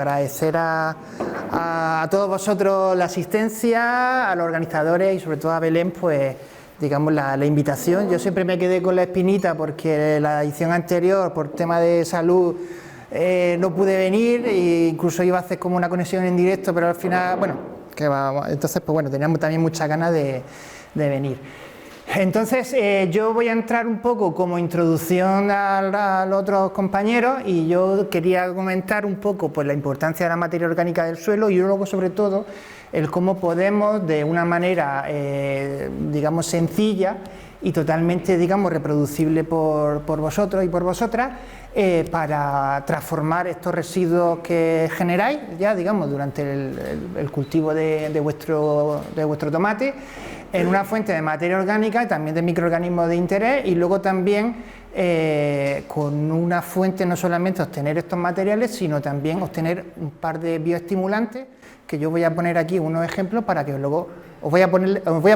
Agradecer a todos vosotros la asistencia, a los organizadores y sobre todo a Belén, pues digamos la invitación. Yo siempre me quedé con la espinita porque la edición anterior, por tema de salud, no pude venir e incluso iba a hacer como una conexión en directo, pero al final, bueno, que va, entonces pues bueno, teníamos también muchas ganas de venir. Entonces yo voy a entrar un poco como introducción a los otros compañeros y yo quería comentar un poco pues la importancia de la materia orgánica del suelo y luego sobre todo el cómo podemos de una manera digamos sencilla y totalmente digamos reproducible por vosotros y por vosotras para transformar estos residuos que generáis ya digamos durante el cultivo de vuestro tomate en una fuente de materia orgánica y también de microorganismos de interés y luego también con una fuente no solamente obtener estos materiales sino también obtener un par de bioestimulantes que yo voy a poner aquí unos ejemplos para que luego os voy a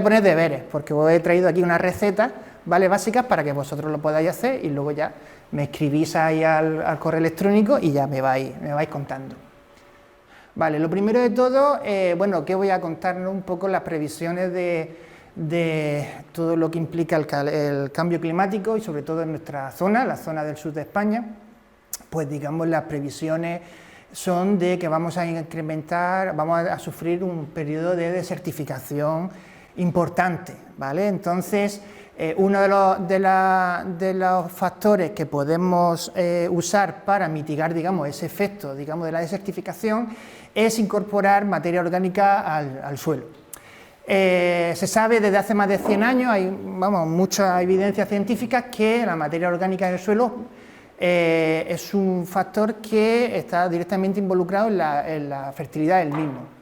poner deberes porque os he traído aquí unas recetas, ¿vale? Básicas para que vosotros lo podáis hacer y luego ya me escribís ahí al correo electrónico y ya me vais contando. Vale, lo primero de todo, bueno, que voy a contarnos un poco las previsiones de todo lo que implica el cambio climático y sobre todo en nuestra zona, la zona del sur de España, pues digamos las previsiones son de que vamos a incrementar, vamos a sufrir un periodo de desertificación importante, ¿vale? Entonces, uno de los factores que podemos usar para mitigar, digamos, ese efecto, digamos, de la desertificación es incorporar materia orgánica al suelo. Se sabe desde hace más de 100 años, hay mucha evidencia científica que la materia orgánica del suelo es un factor que está directamente involucrado en la fertilidad del mismo.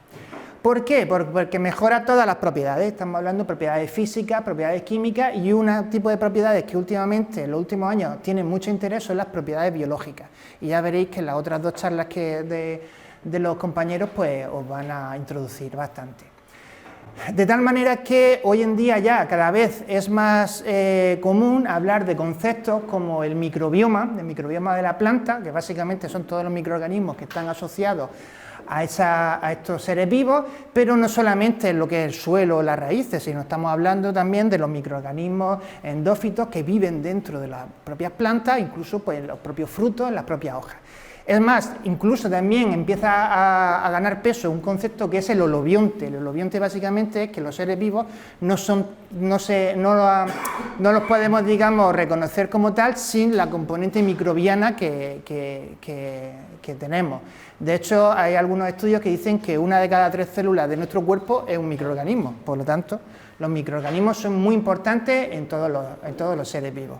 ¿Por qué? Porque mejora todas las propiedades, estamos hablando de propiedades físicas, propiedades químicas y un tipo de propiedades que últimamente, en los últimos años, tienen mucho interés son las propiedades biológicas. Y ya veréis que en las otras dos charlas de los compañeros pues os van a introducir bastante. De tal manera que hoy en día ya cada vez es más común hablar de conceptos como el microbioma de la planta, que básicamente son todos los microorganismos que están asociados a estos seres vivos, pero no solamente en lo que es el suelo o las raíces, sino estamos hablando también de los microorganismos endófitos que viven dentro de las propias plantas, incluso pues, en los propios frutos, en las propias hojas. Es más, incluso también empieza a ganar peso un concepto que es el holobionte. El holobionte básicamente es que los seres vivos no los podemos, digamos, reconocer como tal sin la componente microbiana que tenemos. De hecho, hay algunos estudios que dicen que 1 de cada 3 células de nuestro cuerpo es un microorganismo. Por lo tanto, los microorganismos son muy importantes en todos los seres vivos.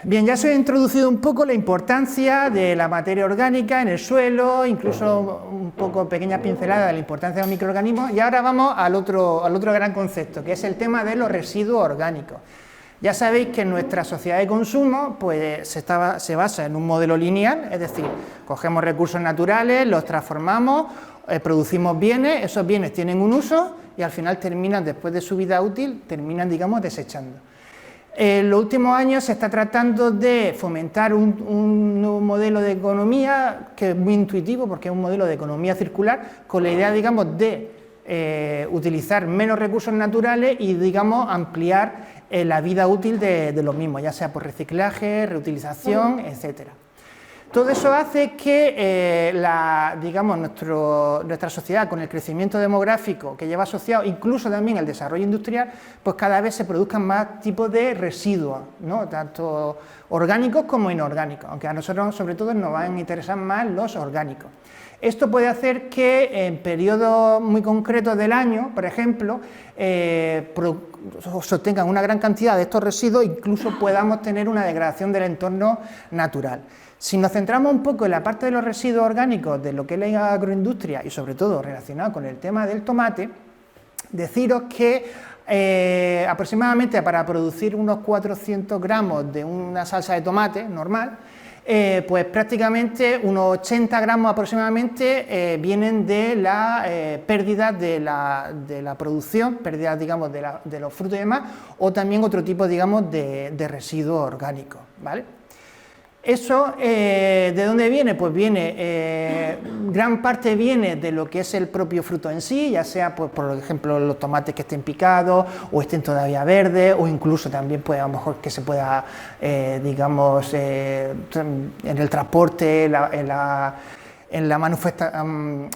Bien, ya os he introducido un poco la importancia de la materia orgánica en el suelo, incluso un poco pequeñas pinceladas de la importancia de los microorganismos, y ahora vamos al otro gran concepto, que es el tema de los residuos orgánicos. Ya sabéis que nuestra sociedad de consumo pues, se basa en un modelo lineal, es decir, cogemos recursos naturales, los transformamos, producimos bienes, esos bienes tienen un uso y al final terminan, después de su vida útil, terminan, digamos, desechando. En los últimos años se está tratando de fomentar un nuevo modelo de economía que es muy intuitivo porque es un modelo de economía circular con la idea, digamos, de utilizar menos recursos naturales y, digamos, ampliar la vida útil de los mismos, ya sea por reciclaje, reutilización, etcétera. Todo eso hace que, digamos, nuestra sociedad, con el crecimiento demográfico que lleva asociado, incluso también el desarrollo industrial, pues cada vez se produzcan más tipos de residuos, ¿no? Tanto orgánicos como inorgánicos, aunque a nosotros sobre todo nos van a interesar más los orgánicos. Esto puede hacer que en periodos muy concretos del año, por ejemplo, se obtengan una gran cantidad de estos residuos, incluso podamos tener una degradación del entorno natural. Si nos centramos un poco en la parte de los residuos orgánicos de lo que es la agroindustria y sobre todo relacionado con el tema del tomate, deciros que aproximadamente para producir unos 400 gramos de una salsa de tomate normal, pues prácticamente unos 80 gramos aproximadamente vienen de la pérdida de la producción, pérdidas, digamos, de los frutos y demás, o también otro tipo, digamos, de residuos orgánicos, ¿vale? Eso, ¿de dónde viene? Pues viene, gran parte viene de lo que es el propio fruto en sí, ya sea, pues, por ejemplo, los tomates que estén picados, o estén todavía verdes, o incluso también, pues, a lo mejor que se pueda, digamos, en el transporte, en la manufactura,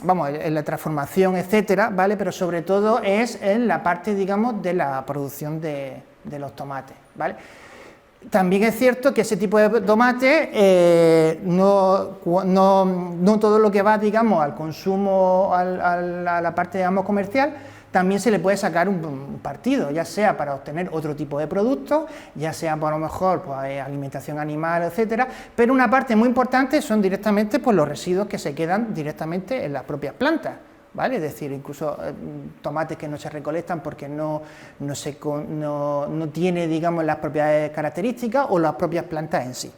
vamos, en la transformación, etcétera, ¿vale? Pero sobre todo es en la parte, digamos, de la producción de los tomates, ¿vale? También es cierto que ese tipo de tomate, no todo lo que va, digamos, al consumo, a la parte, digamos, comercial, también se le puede sacar un partido, ya sea para obtener otro tipo de productos, ya sea, por lo mejor, pues, alimentación animal, etcétera, pero una parte muy importante son directamente, pues, los residuos que se quedan directamente en las propias plantas, ¿vale? Es decir, incluso tomates que no se recolectan porque no tiene, digamos, las propiedades características o las propias plantas en sí.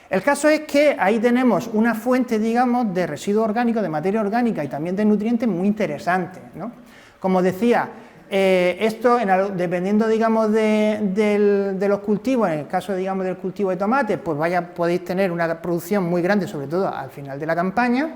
El caso es que ahí tenemos una fuente, digamos, de residuos orgánicos, de materia orgánica y también de nutrientes muy interesante, ¿no? Como decía, esto, dependiendo, digamos, de los cultivos, en el caso, digamos, del cultivo de tomates, pues podéis tener una producción muy grande, sobre todo al final de la campaña,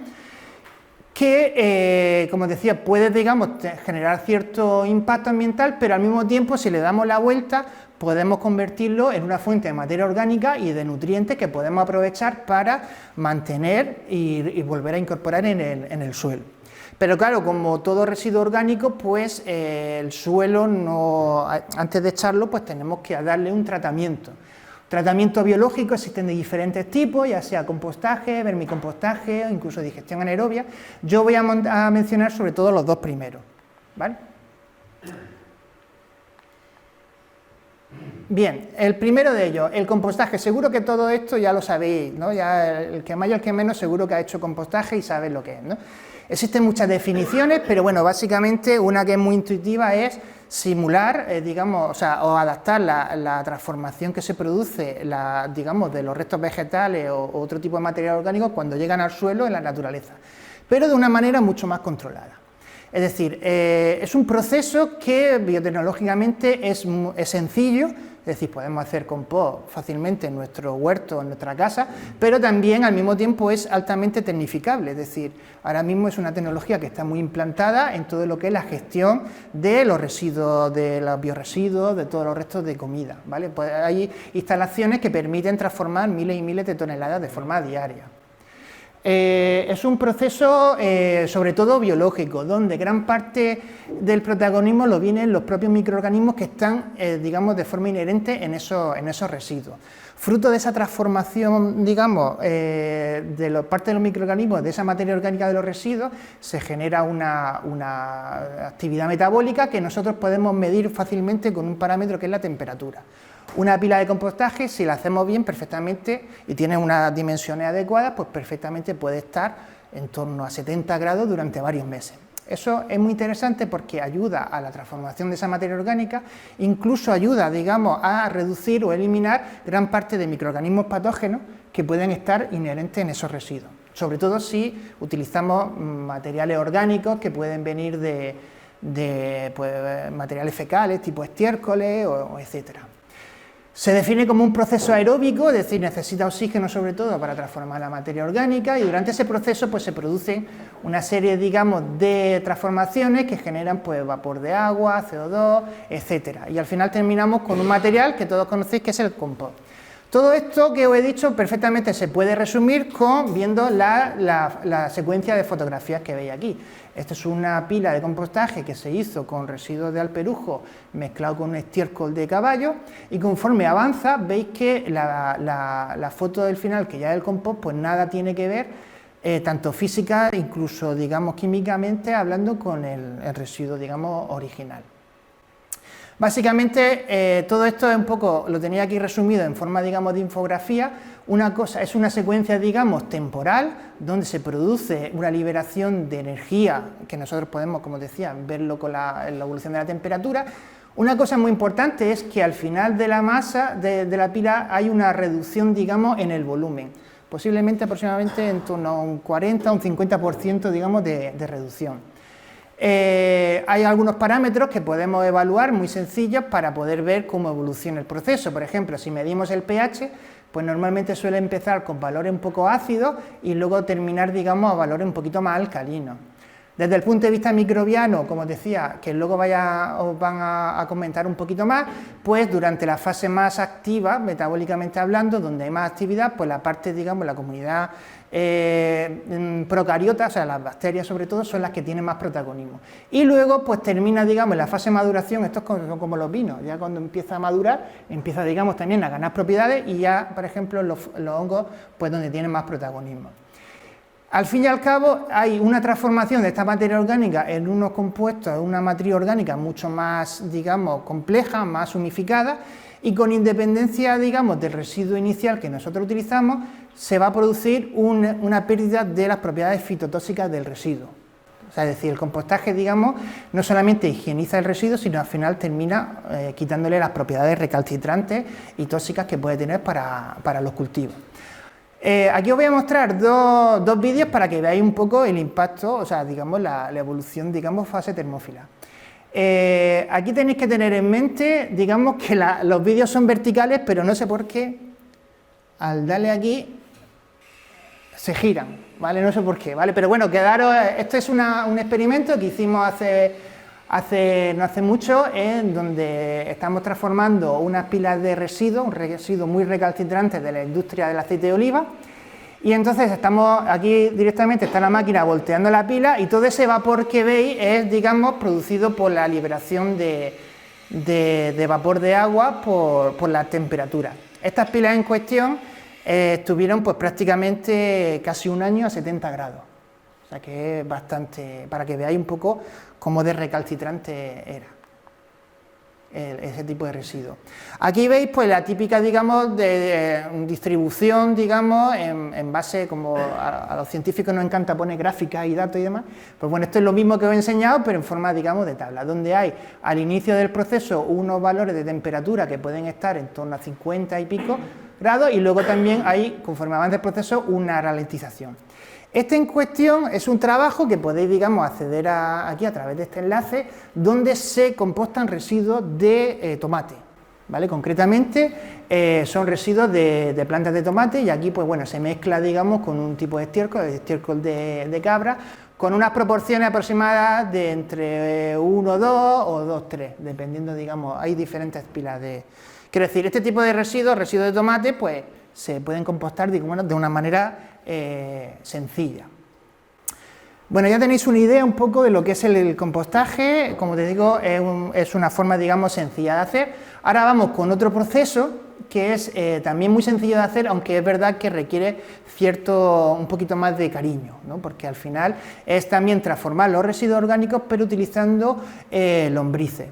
que, como decía, puede, digamos, generar cierto impacto ambiental, pero al mismo tiempo, si le damos la vuelta, podemos convertirlo en una fuente de materia orgánica y de nutrientes que podemos aprovechar para mantener y volver a incorporar en el suelo. Pero claro, como todo residuo orgánico, pues el suelo, antes de echarlo, pues tenemos que darle un tratamiento. Tratamiento biológico existen de diferentes tipos, ya sea compostaje, vermicompostaje o incluso digestión anaerobia. Yo voy a mencionar sobre todo los dos primeros, ¿vale? Bien, el primero de ellos, el compostaje. Seguro que todo esto ya lo sabéis, ¿no? Ya el que más y el que menos seguro que ha hecho compostaje y sabe lo que es, ¿no? Existen muchas definiciones, pero bueno, básicamente una que es muy intuitiva es simular, digamos, o adaptar la transformación que se produce, digamos, de los restos vegetales o otro tipo de material orgánico cuando llegan al suelo en la naturaleza, pero de una manera mucho más controlada. Es decir, es un proceso que biotecnológicamente es sencillo, es decir, podemos hacer compost fácilmente en nuestro huerto, en nuestra casa, pero también al mismo tiempo es altamente tecnificable, es decir, ahora mismo es una tecnología que está muy implantada en todo lo que es la gestión de los residuos, de los biorresiduos, de todos los restos de comida, ¿vale? Pues hay instalaciones que permiten transformar miles y miles de toneladas de forma diaria. Es un proceso sobre todo biológico, donde gran parte del protagonismo lo vienen los propios microorganismos que están, digamos, de forma inherente en esos residuos. Fruto de esa transformación, digamos, de parte de los microorganismos, de esa materia orgánica de los residuos, se genera una actividad metabólica que nosotros podemos medir fácilmente con un parámetro que es la temperatura. Una pila de compostaje, si la hacemos bien, perfectamente, y tiene unas dimensiones adecuadas, pues perfectamente puede estar en torno a 70 grados durante varios meses. Eso es muy interesante porque ayuda a la transformación de esa materia orgánica, incluso ayuda, digamos, a reducir o eliminar gran parte de microorganismos patógenos que pueden estar inherentes en esos residuos, sobre todo si utilizamos materiales orgánicos que pueden venir de pues, materiales fecales, tipo estiércoles o etcétera. Se define como un proceso aeróbico, es decir, necesita oxígeno sobre todo para transformar la materia orgánica y durante ese proceso pues, se producen una serie, digamos, de transformaciones que generan pues, vapor de agua, CO2, etcétera. Y al final terminamos con un material que todos conocéis que es el compost. Todo esto que os he dicho perfectamente se puede resumir viendo la secuencia de fotografías que veis aquí. Esta es una pila de compostaje que se hizo con residuos de alperujo mezclado con un estiércol de caballo y conforme avanza veis que la foto del final, que ya es el compost, pues nada tiene que ver, tanto física, incluso digamos químicamente, hablando con el residuo, digamos, original. Básicamente todo esto es un poco, lo tenía aquí resumido en forma, digamos, de infografía. Una cosa es una secuencia, digamos, temporal, donde se produce una liberación de energía, que nosotros podemos, como decía, verlo con la evolución de la temperatura. Una cosa muy importante es que al final de la masa de la pila hay una reducción, digamos, en el volumen, posiblemente aproximadamente en torno a un 40 o un 50%, digamos, de reducción. Hay algunos parámetros que podemos evaluar muy sencillos para poder ver cómo evoluciona el proceso. Por ejemplo, si medimos el pH, pues normalmente suele empezar con valores un poco ácidos y luego terminar, digamos, a valores un poquito más alcalinos. Desde el punto de vista microbiano, como os decía, que luego os van a comentar un poquito más, pues durante la fase más activa, metabólicamente hablando, donde hay más actividad, pues la parte, digamos, la comunidad procariota, o sea, las bacterias sobre todo, son las que tienen más protagonismo. Y luego, pues termina, digamos, en la fase de maduración, esto es como los vinos, ya cuando empieza a madurar, empieza, digamos, también a ganar propiedades y ya, por ejemplo, los hongos, pues donde tienen más protagonismo. Al fin y al cabo, hay una transformación de esta materia orgánica en unos compuestos, en una matriz orgánica mucho más, digamos, compleja, más unificada, y con independencia, digamos, del residuo inicial que nosotros utilizamos, se va a producir una pérdida de las propiedades fitotóxicas del residuo. O sea, es decir, el compostaje, digamos, no solamente higieniza el residuo, sino al final termina quitándole las propiedades recalcitrantes y tóxicas que puede tener para los cultivos. Aquí os voy a mostrar dos vídeos para que veáis un poco el impacto, o sea, digamos, la evolución, digamos, fase termófila. Aquí tenéis que tener en mente, digamos, que los vídeos son verticales, pero no sé por qué, al darle aquí, se giran, ¿vale? No sé por qué, ¿vale? Pero bueno, quedaros, esto es un experimento que hicimos no hace mucho, en donde estamos transformando unas pilas de residuos, un residuo muy recalcitrante de la industria del aceite de oliva, y entonces estamos aquí directamente, está la máquina volteando la pila, y todo ese vapor que veis es, digamos, producido por la liberación de vapor de agua por la temperatura. Estas pilas en cuestión estuvieron pues prácticamente casi un año a 70 grados. O sea que es bastante, para que veáis un poco cómo de recalcitrante era ese tipo de residuo. Aquí veis pues la típica, digamos, de distribución, digamos, en base, como a los científicos nos encanta poner gráficas y datos y demás, pues bueno, esto es lo mismo que os he enseñado, pero en forma, digamos, de tabla, donde hay al inicio del proceso unos valores de temperatura que pueden estar en torno a 50 y pico grados, y luego también hay, conforme avanza el proceso, una ralentización. Este en cuestión es un trabajo que podéis, digamos, acceder aquí a través de este enlace, donde se compostan residuos de tomate, ¿vale? Concretamente son residuos de plantas de tomate, y aquí pues bueno, se mezcla, digamos, con un tipo de estiércol, el estiércol de cabra, con unas proporciones aproximadas de entre 1,2 o 2,3, dependiendo, digamos, hay diferentes pilas de... Quiero decir, este tipo de residuos de tomate, pues se pueden compostar, digamos, de una manera sencilla. Bueno, ya tenéis una idea un poco de lo que es el compostaje. Como te digo, es una forma, digamos, sencilla de hacer. Ahora vamos con otro proceso que es también muy sencillo de hacer, aunque es verdad que requiere un poquito más de cariño, ¿no? Porque al final es también transformar los residuos orgánicos, pero utilizando lombrices.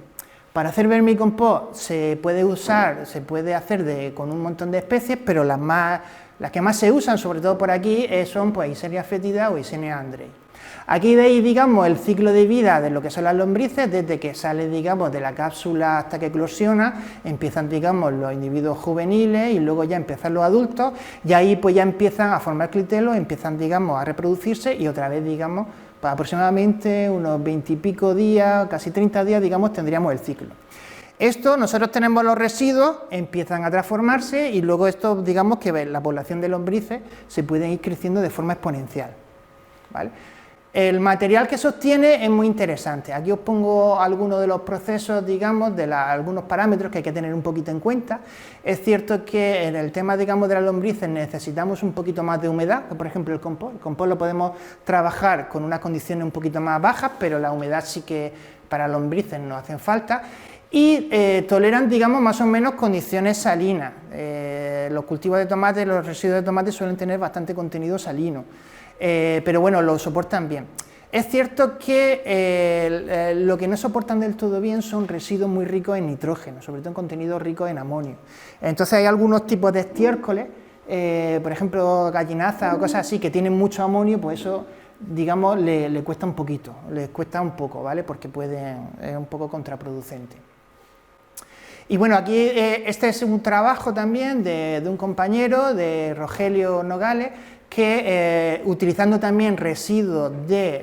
Para hacer vermicompost se puede hacer con un montón de especies, pero las que más se usan, sobre todo por aquí, son pues Eisenia fetida o Eisenia andrei. Aquí veis, digamos, el ciclo de vida de lo que son las lombrices, desde que sale, digamos, de la cápsula hasta que eclosiona, empiezan, digamos, los individuos juveniles y luego ya empiezan los adultos, y ahí pues ya empiezan a formar clitelos, empiezan, digamos, a reproducirse, y otra vez, digamos, pues aproximadamente unos 20 y pico días, casi 30 días, digamos, tendríamos el ciclo. Esto, nosotros tenemos los residuos, empiezan a transformarse, y luego esto, digamos, que la población de lombrices se puede ir creciendo de forma exponencial, ¿vale? El material que sostiene es muy interesante. Aquí os pongo algunos de los procesos, digamos, algunos parámetros que hay que tener un poquito en cuenta. Es cierto que en el tema, digamos, de las lombrices necesitamos un poquito más de humedad, que por ejemplo el compost. El compost lo podemos trabajar con unas condiciones un poquito más bajas, pero la humedad sí que para lombrices nos hacen falta. Y toleran, digamos, más o menos condiciones salinas. Los cultivos de tomate, los residuos de tomate suelen tener bastante contenido salino. Pero bueno, lo soportan bien. Es cierto que lo que no soportan del todo bien son residuos muy ricos en nitrógeno, sobre todo en contenidos ricos en amonio. Entonces hay algunos tipos de estiércoles, por ejemplo gallinaza o cosas así, que tienen mucho amonio, pues eso, digamos, le cuesta un poquito, les cuesta un poco, ¿vale? Porque es un poco contraproducente. Y bueno, aquí este es un trabajo también de un compañero, de Rogelio Nogales, que utilizando también residuos de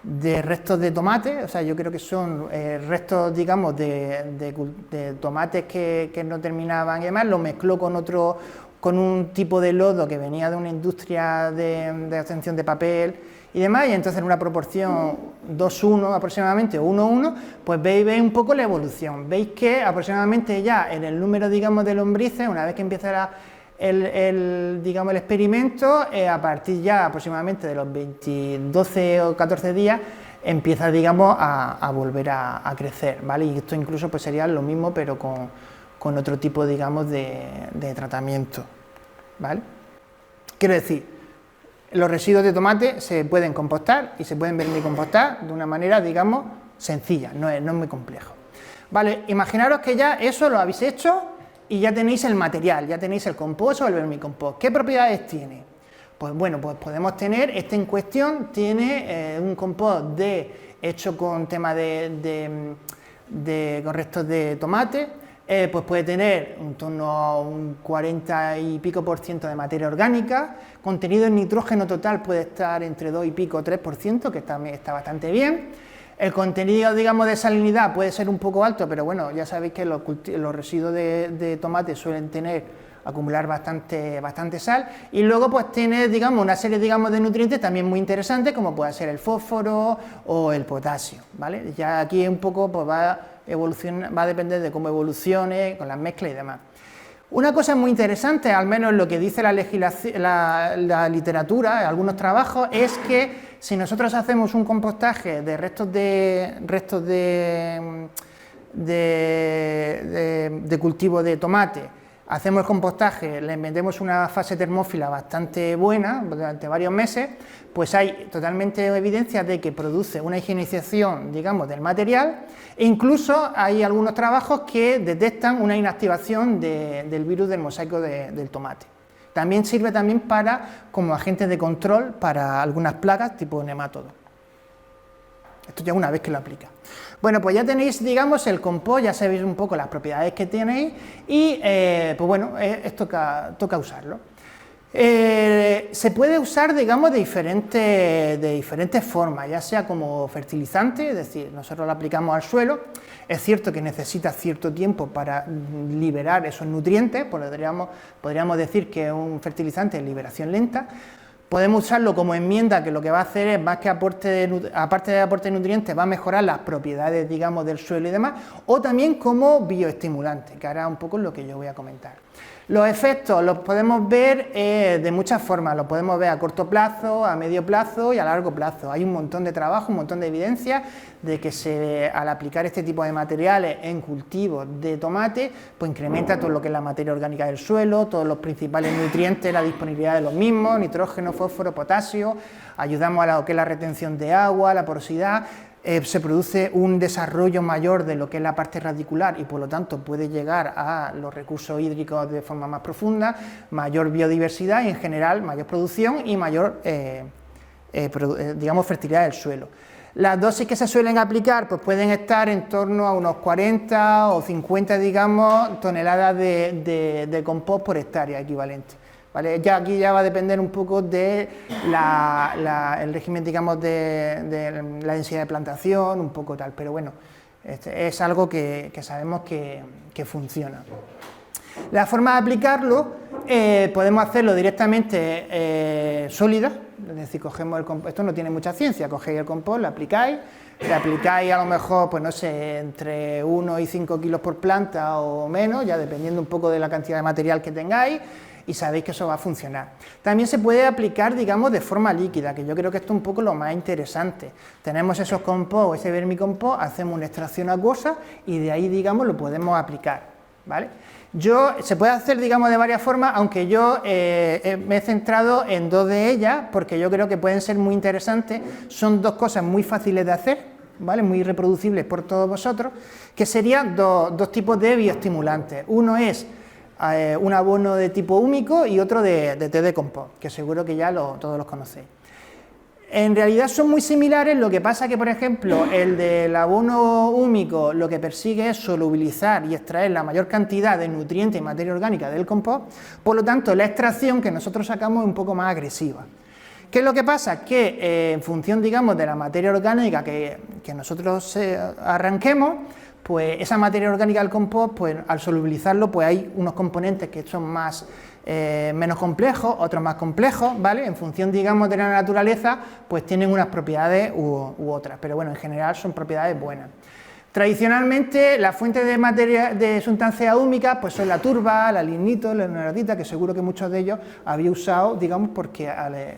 de restos de tomate, o sea, yo creo que son restos, digamos, de tomates que no terminaban y demás, lo mezcló con un tipo de lodo que venía de una industria de obtención de papel y demás, y entonces en una proporción 2:1 aproximadamente, o 1:1, pues veis un poco la evolución. Veis que aproximadamente ya en el número, digamos, de lombrices, una vez que empieza digamos, el experimento, a partir ya aproximadamente de los 12 o 14 días, empieza, digamos, a volver a crecer, ¿vale? Y esto incluso pues sería lo mismo, pero con otro tipo, digamos, de tratamiento, ¿vale? Quiero decir, los residuos de tomate se pueden compostar y se pueden vermicompostar de una manera, digamos, sencilla, no es muy complejo. Vale, imaginaros que ya eso lo habéis hecho y ya tenéis el material, ya tenéis el compost o el vermicompost. ¿Qué propiedades tiene? Pues bueno, pues podemos tener, este en cuestión tiene un compost hecho con tema con restos de tomate. Pues puede tener en torno a un 40 y pico % de materia orgánica, contenido en nitrógeno total puede estar entre 2 y pico, 3%, que también está bastante bien. El contenido, digamos, de salinidad puede ser un poco alto, pero bueno, ya sabéis que los residuos de tomate suelen acumular bastante sal, y luego pues tiene, digamos, una serie, digamos, de nutrientes también muy interesantes, como puede ser el fósforo o el potasio, ¿vale? Ya aquí un poco pues va a depender de cómo evolucione con las mezclas y demás. Una cosa muy interesante, al menos lo que dice la literatura, algunos trabajos, es que si nosotros hacemos un compostaje de restos de cultivo de tomate, hacemos el compostaje, le metemos una fase termófila bastante buena durante varios meses, pues hay totalmente evidencia de que produce una higienización, digamos, del material, e incluso hay algunos trabajos que detectan una inactivación del virus del mosaico del tomate. También sirve como agente de control para algunas plagas tipo nemátodos. Esto ya una vez que lo aplica. Bueno, pues ya tenéis, digamos, el compost, ya sabéis un poco las propiedades que tenéis y, pues bueno, toca usarlo. Se puede usar, digamos, de diferentes formas, ya sea como fertilizante, es decir, nosotros lo aplicamos al suelo, es cierto que necesita cierto tiempo para liberar esos nutrientes, podríamos decir que es un fertilizante de liberación lenta. Podemos usarlo como enmienda, que lo que va a hacer es, más que aparte de aporte de nutrientes, va a mejorar las propiedades, digamos, del suelo y demás, o también como bioestimulante, que ahora un poco es lo que yo voy a comentar. Los efectos los podemos ver de muchas formas, los podemos ver a corto plazo, a medio plazo y a largo plazo. Hay un montón de trabajo, un montón de evidencia de que al aplicar este tipo de materiales en cultivos de tomate, pues incrementa todo lo que es la materia orgánica del suelo, todos los principales nutrientes, la disponibilidad de los mismos, nitrógeno, fósforo, potasio, ayudamos a lo que es la retención de agua, la porosidad. Se produce un desarrollo mayor de lo que es la parte radicular y por lo tanto puede llegar a los recursos hídricos de forma más profunda, mayor biodiversidad y en general mayor producción y mayor digamos, fertilidad del suelo. Las dosis que se suelen aplicar pues pueden estar en torno a unos 40 o 50, digamos, toneladas de compost por hectárea equivalente. ¿Vale? Aquí ya va a depender un poco de el régimen, digamos, de la densidad de plantación, un poco tal, pero bueno, es algo que sabemos que funciona. La forma de aplicarlo, podemos hacerlo directamente sólida, es decir, cogemos el compost, esto no tiene mucha ciencia, cogéis el compost, lo aplicáis, le aplicáis a lo mejor, pues no sé, entre 1 y 5 kilos por planta o menos, ya dependiendo un poco de la cantidad de material que tengáis, y sabéis que eso va a funcionar. También se puede aplicar, digamos, de forma líquida, que yo creo que esto es un poco lo más interesante. Tenemos esos compost, ese vermicompost, hacemos una extracción acuosa y de ahí, digamos, lo podemos aplicar, ¿vale? Se puede hacer, digamos, de varias formas, aunque yo me he centrado en dos de ellas, porque yo creo que pueden ser muy interesantes. Son dos cosas muy fáciles de hacer, ¿vale? Muy reproducibles por todos vosotros, que serían dos tipos de bioestimulantes. Uno es un abono de tipo húmico y otro de té de compost, que seguro que ya todos los conocéis. En realidad son muy similares, lo que pasa que, por ejemplo, el del abono húmico lo que persigue es solubilizar y extraer la mayor cantidad de nutrientes y materia orgánica del compost, por lo tanto la extracción que nosotros sacamos es un poco más agresiva. ¿Qué es lo que pasa? Que en función, digamos, de la materia orgánica que nosotros arranquemos, pues esa materia orgánica del compost, pues al solubilizarlo, pues hay unos componentes que son menos complejos, otros más complejos, ¿vale? En función, digamos, de la naturaleza, pues tienen unas propiedades u otras, pero bueno, en general son propiedades buenas. Tradicionalmente, las fuentes de materia de sustancias húmicas pues son la turba, la lignito, la neodita, que seguro que muchos de ellos había usado, digamos, porque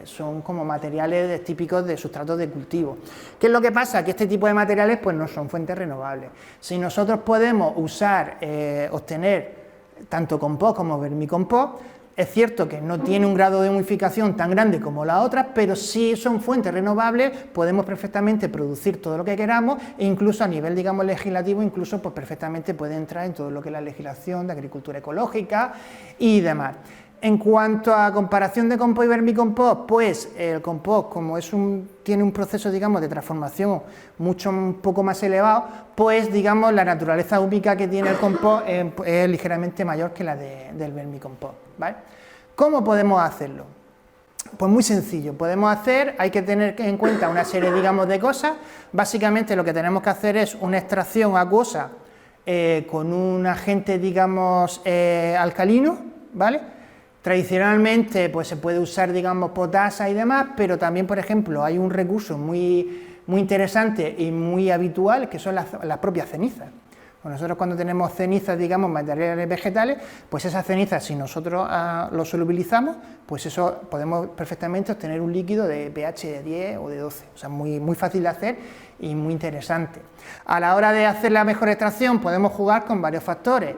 son como materiales típicos de sustratos de cultivo. ¿Qué es lo que pasa? Que este tipo de materiales pues no son fuentes renovables. Si nosotros podemos obtener tanto compost como vermicompost, es cierto que no tiene un grado de humificación tan grande como las otras, pero si son fuentes renovables, podemos perfectamente producir todo lo que queramos, e incluso a nivel, digamos, legislativo, incluso pues perfectamente puede entrar en todo lo que es la legislación de agricultura ecológica y demás. En cuanto a comparación de compost y vermicompost, pues el compost, como tiene un proceso, digamos, de transformación un poco más elevado, pues, digamos, la naturaleza húmica que tiene el compost es ligeramente mayor que la del vermicompost, ¿vale? ¿Cómo podemos hacerlo? Pues muy sencillo, hay que tener en cuenta una serie, digamos, de cosas. Básicamente lo que tenemos que hacer es una extracción acuosa con un agente, digamos, alcalino, ¿vale? Tradicionalmente pues se puede usar, digamos, potasa y demás, pero también, por ejemplo, hay un recurso muy interesante y muy habitual que son las propias cenizas. Pues nosotros cuando tenemos cenizas, digamos, materiales vegetales, pues esas cenizas, si nosotros lo solubilizamos, pues eso podemos perfectamente obtener un líquido de pH de 10 o de 12, o sea, muy fácil de hacer y muy interesante. A la hora de hacer la mejor extracción podemos jugar con varios factores.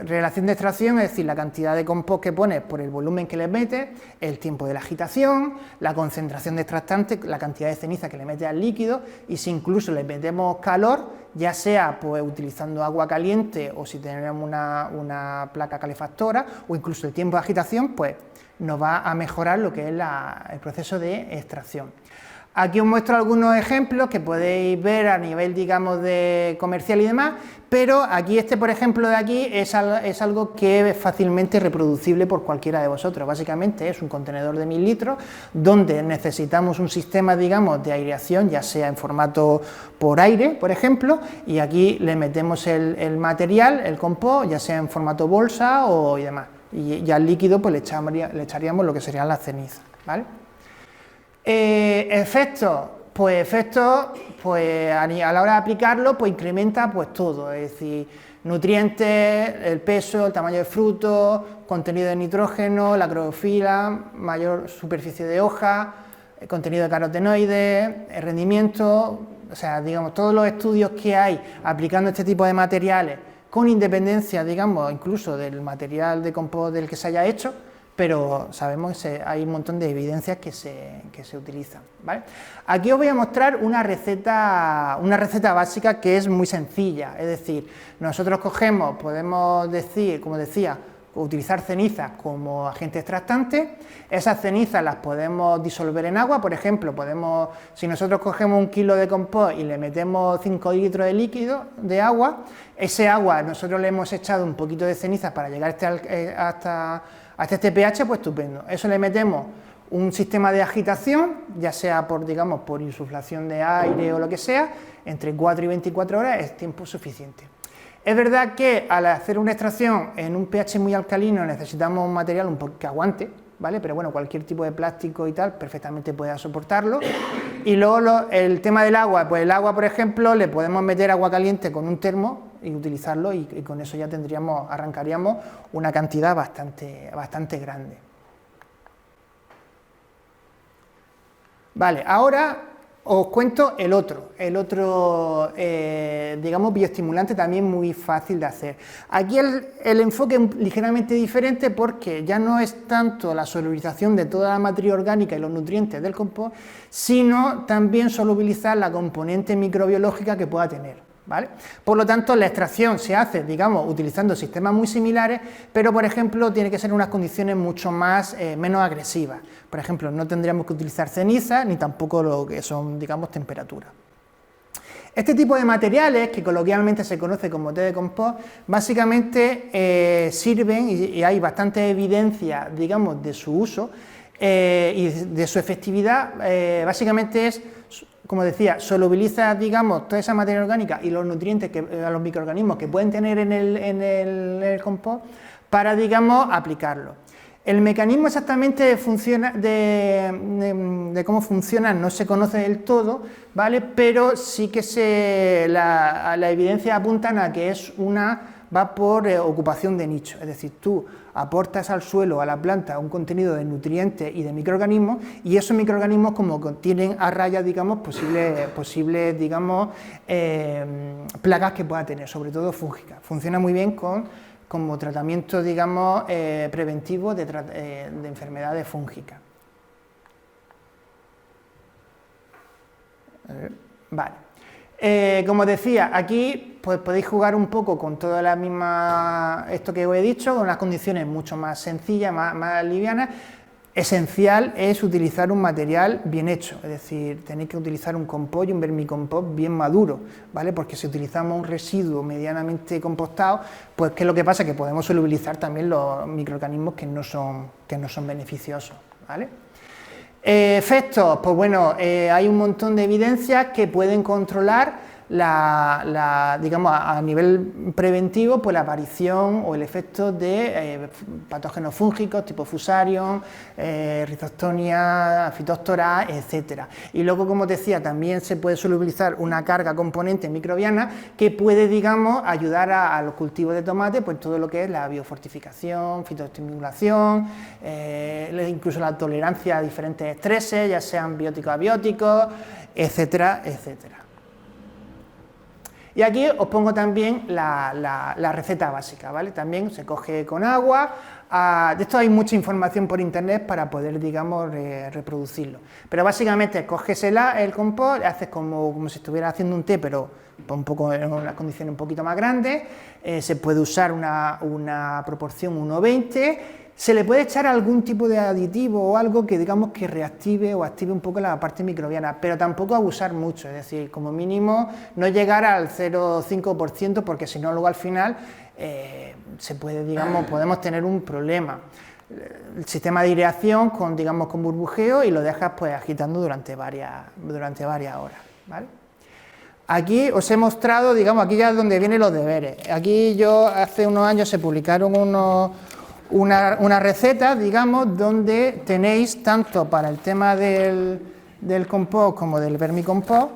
Relación de extracción, es decir, la cantidad de compost que pones por el volumen que le metes, el tiempo de la agitación, la concentración de extractante, la cantidad de ceniza que le metes al líquido, y si incluso le metemos calor, ya sea pues utilizando agua caliente o si tenemos una placa calefactora, o incluso el tiempo de agitación, pues nos va a mejorar lo que es el proceso de extracción. Aquí os muestro algunos ejemplos que podéis ver a nivel, digamos, de comercial y demás, pero aquí por ejemplo, de aquí es algo que es fácilmente reproducible por cualquiera de vosotros. Básicamente es un contenedor de 1000 litros donde necesitamos un sistema, digamos, de aireación, ya sea en formato por aire, por ejemplo, y aquí le metemos el material, el compost, ya sea en formato bolsa y demás. Y ya al líquido pues le echaríamos lo que serían las cenizas, ¿vale? Efectos, a la hora de aplicarlo, pues incrementa pues todo, es decir, nutrientes, el peso, el tamaño del fruto, contenido de nitrógeno, la clorofila, mayor superficie de hoja, el contenido de carotenoides, el rendimiento, o sea, digamos, todos los estudios que hay aplicando este tipo de materiales, con independencia, digamos, incluso del material de compost del que se haya hecho, pero sabemos que hay un montón de evidencias que se utilizan, ¿vale? Aquí os voy a mostrar una receta básica que es muy sencilla, es decir, nosotros podemos decir, como decía, utilizar cenizas como agente extractante. Esas cenizas las podemos disolver en agua, por ejemplo, si nosotros cogemos 1 kilo de compost y le metemos 5 litros de líquido de agua, ese agua nosotros le hemos echado un poquito de ceniza para llegar hasta este pH, pues estupendo. Eso le metemos un sistema de agitación, ya sea por insuflación de aire o lo que sea, entre 4 y 24 horas es tiempo suficiente. Es verdad que al hacer una extracción en un pH muy alcalino necesitamos un material un poco que aguante, ¿vale? Pero bueno, cualquier tipo de plástico y tal perfectamente puede soportarlo. Y luego el tema del agua, pues el agua, por ejemplo, le podemos meter agua caliente con un termo y utilizarlo, y con eso ya arrancaríamos una cantidad bastante grande. Vale, ahora os cuento el otro, digamos, bioestimulante también muy fácil de hacer. Aquí el enfoque es ligeramente diferente porque ya no es tanto la solubilización de toda la materia orgánica y los nutrientes del compost, sino también solubilizar la componente microbiológica que pueda tener, ¿vale? Por lo tanto, la extracción se hace, digamos, utilizando sistemas muy similares, pero, por ejemplo, tiene que ser en unas condiciones mucho menos agresivas. Por ejemplo, no tendríamos que utilizar ceniza, ni tampoco lo que son, digamos, temperaturas. Este tipo de materiales, que coloquialmente se conoce como té de compost, básicamente sirven, y hay bastante evidencia, digamos, de su uso, y de su efectividad, básicamente es, como decía, solubiliza, digamos, toda esa materia orgánica y los nutrientes, a los microorganismos que pueden tener en el compost, para, digamos, aplicarlo. El mecanismo exactamente de cómo funciona no se conoce del todo, ¿vale? Pero sí que la evidencia apuntan a que va por ocupación de nicho, es decir, tú aportas al suelo, a la planta, un contenido de nutrientes y de microorganismos, y esos microorganismos como contienen a raya, digamos, posibles digamos, plagas que pueda tener, sobre todo fúngicas. Funciona muy bien como tratamiento, digamos, preventivo de enfermedades fúngicas. Vale. Como decía, aquí pues podéis jugar un poco con toda la misma, esto que os he dicho, con unas condiciones mucho más sencillas, más livianas. Esencial es utilizar un material bien hecho, es decir, tenéis que utilizar un compost y un vermicompost bien maduro, ¿vale? Porque si utilizamos un residuo medianamente compostado, pues ¿qué es lo que pasa? Que podemos solubilizar también los microorganismos que no son beneficiosos, ¿vale? Efectos, pues bueno, hay un montón de evidencias que pueden controlar digamos, a nivel preventivo, pues la aparición o el efecto de patógenos fúngicos tipo Fusarium, Rhizoctonia, Phytophthora, etcétera. Y luego, como decía, también se puede solubilizar una carga componente microbiana que puede, digamos, ayudar a los cultivos de tomate, pues todo lo que es la biofortificación, fitoestimulación, incluso la tolerancia a diferentes estreses, ya sean bióticos abióticos, etcétera, etcétera. Y aquí os pongo también la receta básica, ¿vale? También se coge con agua. De esto hay mucha información por internet para poder, digamos, reproducirlo. Pero básicamente coges el compost, haces como si estuviera haciendo un té, pero un poco en unas condiciones un poquito más grandes. Se puede usar una proporción 1:20. Se le puede echar algún tipo de aditivo o algo que, digamos, que reactive o active un poco la parte microbiana, pero tampoco abusar mucho, es decir, como mínimo no llegar al 0,5%, porque si no luego al final podemos tener un problema. El sistema de aireación digamos, con burbujeo, y lo dejas pues agitando durante varias horas, ¿vale? Aquí os he mostrado, digamos, aquí ya es donde vienen los deberes. Aquí hace unos años se publicaron una receta, digamos, donde tenéis tanto para el tema del compost como del vermicompost,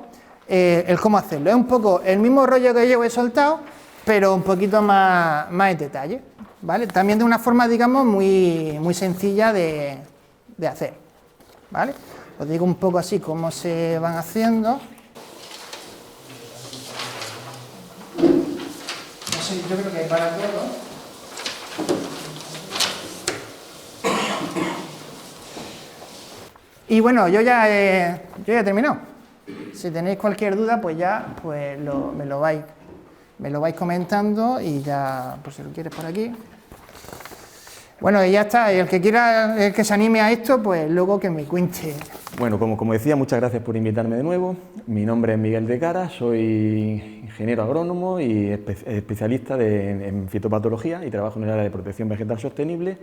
el cómo hacerlo. Es un poco el mismo rollo que yo he soltado, pero un poquito más en detalle, ¿vale? También de una forma, digamos, muy sencilla de hacer, ¿vale? Os digo un poco así cómo se van haciendo. No sé, yo creo que hay para todo. Y bueno, yo ya he terminado. Si tenéis cualquier duda, pues ya me lo vais comentando, y ya, pues si lo quieres por aquí. Bueno, y ya está. Y el que quiera, el que se anime a esto, pues luego que me cuente. Bueno, como decía, muchas gracias por invitarme de nuevo. Mi nombre es Miguel de Cara, soy ingeniero agrónomo y especialista en fitopatología, y trabajo en el área de protección vegetal sostenible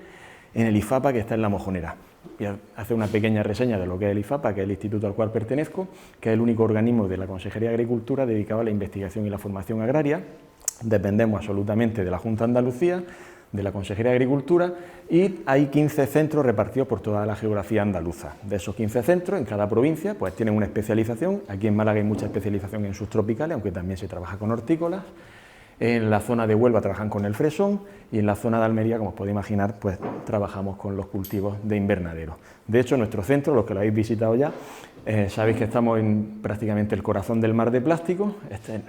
en el IFAPA, que está en La Mojonera. Voy a hacer una pequeña reseña de lo que es el IFAPA, que es el instituto al cual pertenezco, que es el único organismo de la Consejería de Agricultura dedicado a la investigación y la formación agraria. Dependemos absolutamente de la Junta de Andalucía, de la Consejería de Agricultura, y hay 15 centros repartidos por toda la geografía andaluza. De esos 15 centros, en cada provincia, pues tienen una especialización. Aquí en Málaga hay mucha especialización en subtropicales, aunque también se trabaja con hortícolas. En la zona de Huelva trabajan con el fresón, y en la zona de Almería, como os podéis imaginar, pues trabajamos con los cultivos de invernadero. De hecho, nuestro centro, los que lo habéis visitado ya, sabéis que estamos en prácticamente el corazón del mar de plástico. Este es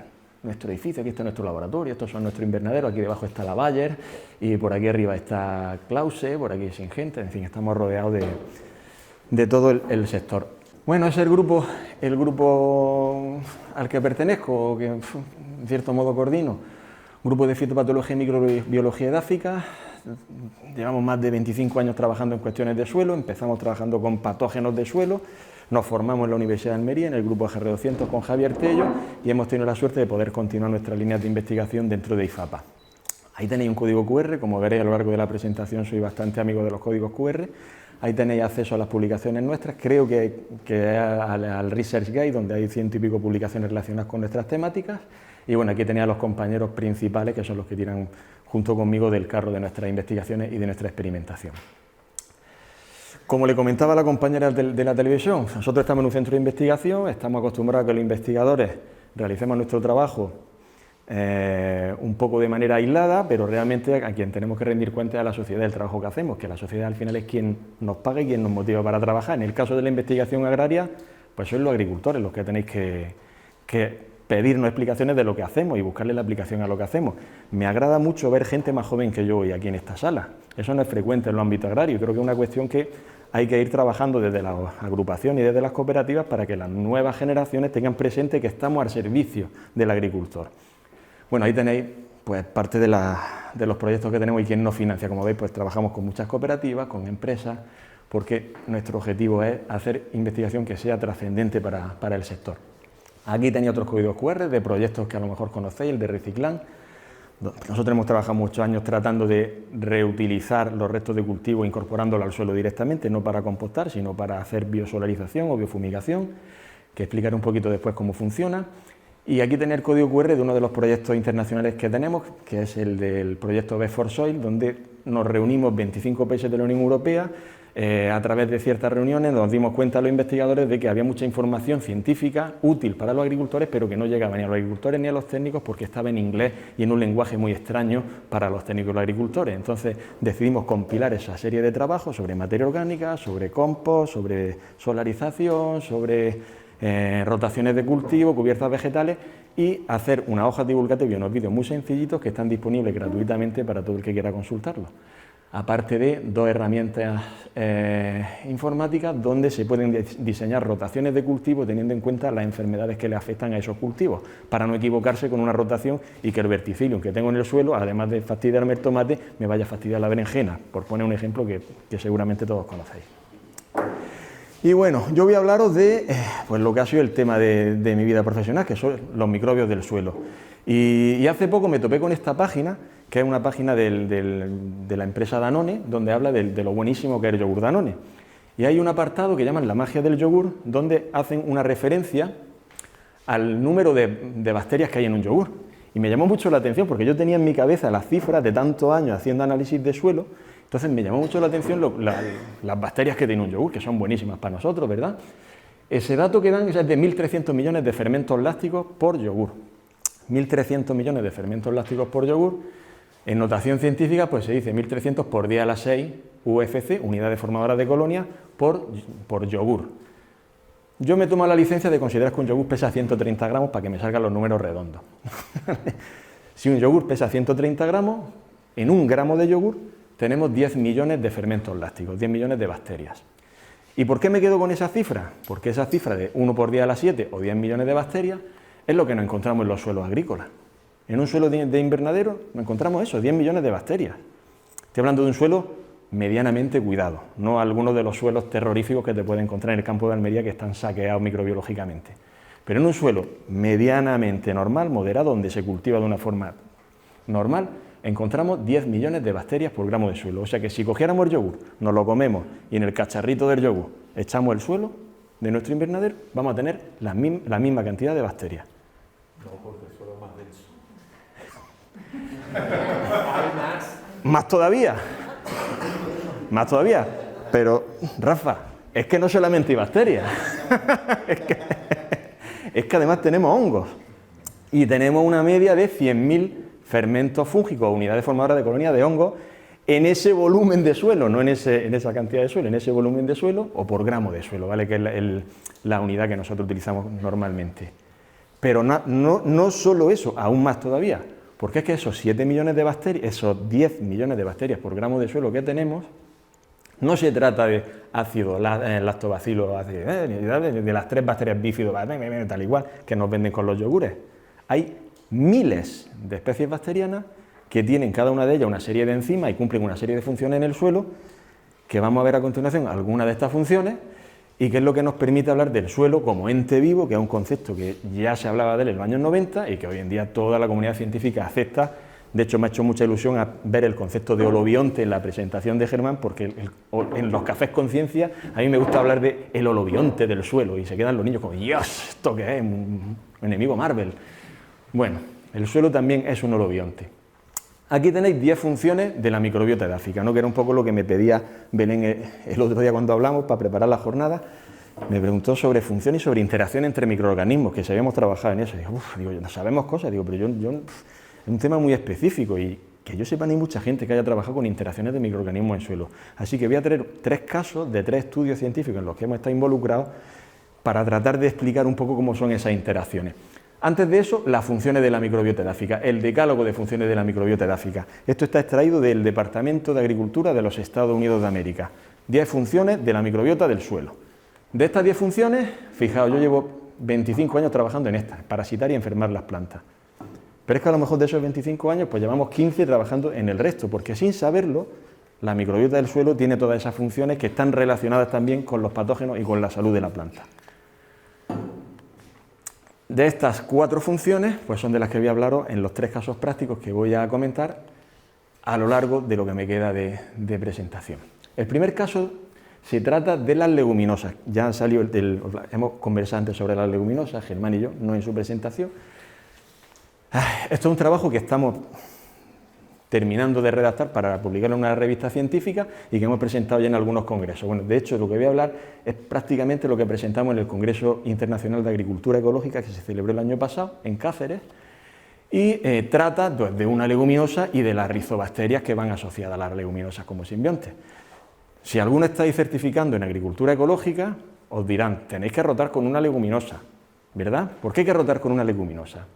nuestro edificio, aquí está nuestro laboratorio, estos son nuestros invernaderos, aquí debajo está la Bayer, y por aquí arriba está Clause, por aquí Singenta, en fin, estamos rodeados de todo el sector. Bueno, es el grupo al que pertenezco, o que en cierto modo coordino. Grupo de fitopatología y microbiología edáfica. Llevamos más de 25 años trabajando en cuestiones de suelo. Empezamos trabajando con patógenos de suelo, nos formamos en la Universidad de Almería, en el grupo AG200 con Javier Tello, y hemos tenido la suerte de poder continuar nuestras líneas de investigación dentro de IFAPA. Ahí tenéis un código QR, como veréis a lo largo de la presentación soy bastante amigo de los códigos QR. ahí tenéis acceso a las publicaciones nuestras, creo que al Research Guide, donde hay 100 y pico publicaciones relacionadas con nuestras temáticas, y bueno, aquí tenéis a los compañeros principales, que son los que tiran junto conmigo del carro de nuestras investigaciones y de nuestra experimentación. Como le comentaba a la compañera de la televisión, nosotros estamos en un centro de investigación, estamos acostumbrados a que los investigadores realicemos nuestro trabajo un poco de manera aislada, pero realmente a quien tenemos que rendir cuenta es a la sociedad del trabajo que hacemos, que la sociedad al final es quien nos paga y quien nos motiva para trabajar. En el caso de la investigación agraria, pues sois los agricultores los que tenéis que pedirnos explicaciones de lo que hacemos y buscarle la aplicación a lo que hacemos. Me agrada mucho ver gente más joven que yo hoy aquí en esta sala. Eso no es frecuente en los ámbitos agrarios. Creo que es una cuestión que hay que ir trabajando desde la agrupación y desde las cooperativas para que las nuevas generaciones tengan presente que estamos al servicio del agricultor. Bueno, ahí tenéis pues parte de los proyectos que tenemos y quién nos financia. Como veis, pues trabajamos con muchas cooperativas, con empresas, porque nuestro objetivo es hacer investigación que sea trascendente para el sector. Aquí tenéis otros códigos QR de proyectos que a lo mejor conocéis, el de Reciclan. Nosotros hemos trabajado muchos años tratando de reutilizar los restos de cultivo incorporándolo al suelo directamente, no para compostar, sino para hacer biosolarización o biofumigación, que explicaré un poquito después cómo funciona. Y aquí tenéis el código QR de uno de los proyectos internacionales que tenemos, que es el del proyecto Best4Soil, donde nos reunimos 25 países de la Unión Europea. A través de ciertas reuniones nos dimos cuenta a los investigadores de que había mucha información científica útil para los agricultores, pero que no llegaba ni a los agricultores ni a los técnicos porque estaba en inglés y en un lenguaje muy extraño para los técnicos y los agricultores. Entonces decidimos compilar esa serie de trabajos sobre materia orgánica, sobre compost, sobre solarización, sobre rotaciones de cultivo, cubiertas vegetales, y hacer una hoja divulgativa y unos vídeos muy sencillitos que están disponibles gratuitamente para todo el que quiera consultarlos. Aparte de dos herramientas informáticas donde se pueden diseñar rotaciones de cultivo teniendo en cuenta las enfermedades que le afectan a esos cultivos, para no equivocarse con una rotación y que el verticillium que tengo en el suelo, además de fastidiarme el tomate, me vaya a fastidiar la berenjena, por poner un ejemplo que seguramente todos conocéis. Y bueno, yo voy a hablaros de pues lo que ha sido el tema de mi vida profesional, que son los microbios del suelo. Y hace poco me topé con esta página, que es una página de la empresa Danone, donde habla de lo buenísimo que es el yogur Danone. Y hay un apartado que llaman la magia del yogur, donde hacen una referencia al número de bacterias que hay en un yogur. Y me llamó mucho la atención, porque yo tenía en mi cabeza las cifras de tantos años haciendo análisis de suelo. Entonces me llamó mucho la atención las bacterias que tiene un yogur, que son buenísimas para nosotros, ¿verdad? Ese dato que dan es de 1.300 millones de fermentos lácticos por yogur. 1.300 millones de fermentos lácticos por yogur. En notación científica pues se dice 1.300 por 10 a la 6 UFC, unidades formadoras de colonia, por yogur. Yo me tomo la licencia de considerar que un yogur pesa 130 gramos para que me salgan los números redondos. Si un yogur pesa 130 gramos, en un gramo de yogur tenemos 10 millones de fermentos lácticos, 10 millones de bacterias. ¿Y por qué me quedo con esa cifra? Porque esa cifra de 1 por 10 a la 7 o 10 millones de bacterias es lo que nos encontramos en los suelos agrícolas. En un suelo de invernadero nos encontramos eso, 10 millones de bacterias. Estoy hablando de un suelo medianamente cuidado, no algunos de los suelos terroríficos que te puedes encontrar en el campo de Almería que están saqueados microbiológicamente. Pero en un suelo medianamente normal, moderado, donde se cultiva de una forma normal, encontramos 10 millones de bacterias por gramo de suelo. O sea que si cogiéramos el yogur, nos lo comemos y en el cacharrito del yogur echamos el suelo de nuestro invernadero, vamos a tener la misma cantidad de bacterias. No, porque el suelo es más denso. Más todavía. Más todavía. Pero, Rafa, es que no solamente hay bacterias. es que además tenemos hongos. Y tenemos una media de 100.000 fermentos fúngicos, unidades formadoras de colonia de hongos, en ese volumen de suelo, no en esa cantidad de suelo, en ese volumen de suelo o por gramo de suelo, ¿vale? Que es la unidad que nosotros utilizamos normalmente. Pero no solo eso, aún más todavía, porque es que esos 7 millones de bacterias, esos 10 millones de bacterias por gramo de suelo que tenemos, no se trata de ácido lactobacillus, de las 3 bacterias bífidos, tal igual, que nos venden con los yogures. Hay miles de especies bacterianas que tienen cada una de ellas una serie de enzimas y cumplen una serie de funciones en el suelo, que vamos a ver a continuación algunas de estas funciones, y que es lo que nos permite hablar del suelo como ente vivo, que es un concepto que ya se hablaba de él en los años 90 y que hoy en día toda la comunidad científica acepta De hecho, me ha hecho mucha ilusión ver el concepto de holobionte en la presentación de Germán, porque en los cafés conciencia a mí me gusta hablar de el holobionte del suelo, y se quedan los niños como, ¡Dios! ¿Esto qué es? Un enemigo Marvel. Bueno, el suelo también es un holobionte. Aquí tenéis 10 funciones de la microbiota edáfica, ¿no? Que era un poco lo que me pedía Belén el otro día cuando hablamos para preparar la jornada. Me preguntó sobre función y sobre interacción entre microorganismos, que si habíamos trabajado en eso. Digo, no sabemos cosas, pero es un tema muy específico y que yo sepa, no hay mucha gente que haya trabajado con interacciones de microorganismos en suelo. Así que voy a traer 3 casos de 3 estudios científicos en los que hemos estado involucrados para tratar de explicar un poco cómo son esas interacciones. Antes de eso, las funciones de la microbiota edáfica, el decálogo de funciones de la microbiota edáfica. Esto está extraído del Departamento de Agricultura de los Estados Unidos de América. 10 funciones de la microbiota del suelo. De estas 10 funciones, fijaos, yo llevo 25 años trabajando en estas, parasitar y enfermar las plantas. Pero es que a lo mejor de esos 25 años, pues llevamos 15 trabajando en el resto, porque sin saberlo, la microbiota del suelo tiene todas esas funciones que están relacionadas también con los patógenos y con la salud de la planta. De estas 4 funciones, pues son de las que voy a hablaros en los 3 casos prácticos que voy a comentar a lo largo de lo que me queda de presentación. El primer caso se trata de las leguminosas. Ya han salido hemos conversado antes sobre las leguminosas, Germán y yo, no en su presentación. Esto es un trabajo que estamos terminando de redactar para publicarlo en una revista científica y que hemos presentado ya en algunos congresos. Bueno, de hecho, lo que voy a hablar es prácticamente lo que presentamos en el Congreso Internacional de Agricultura Ecológica que se celebró el año pasado en Cáceres y trata de una leguminosa y de las rizobacterias que van asociadas a las leguminosas como simbiontes. Si alguno estáis certificando en agricultura ecológica, os dirán, tenéis que rotar con una leguminosa, ¿verdad? ¿Por qué hay que rotar con una leguminosa?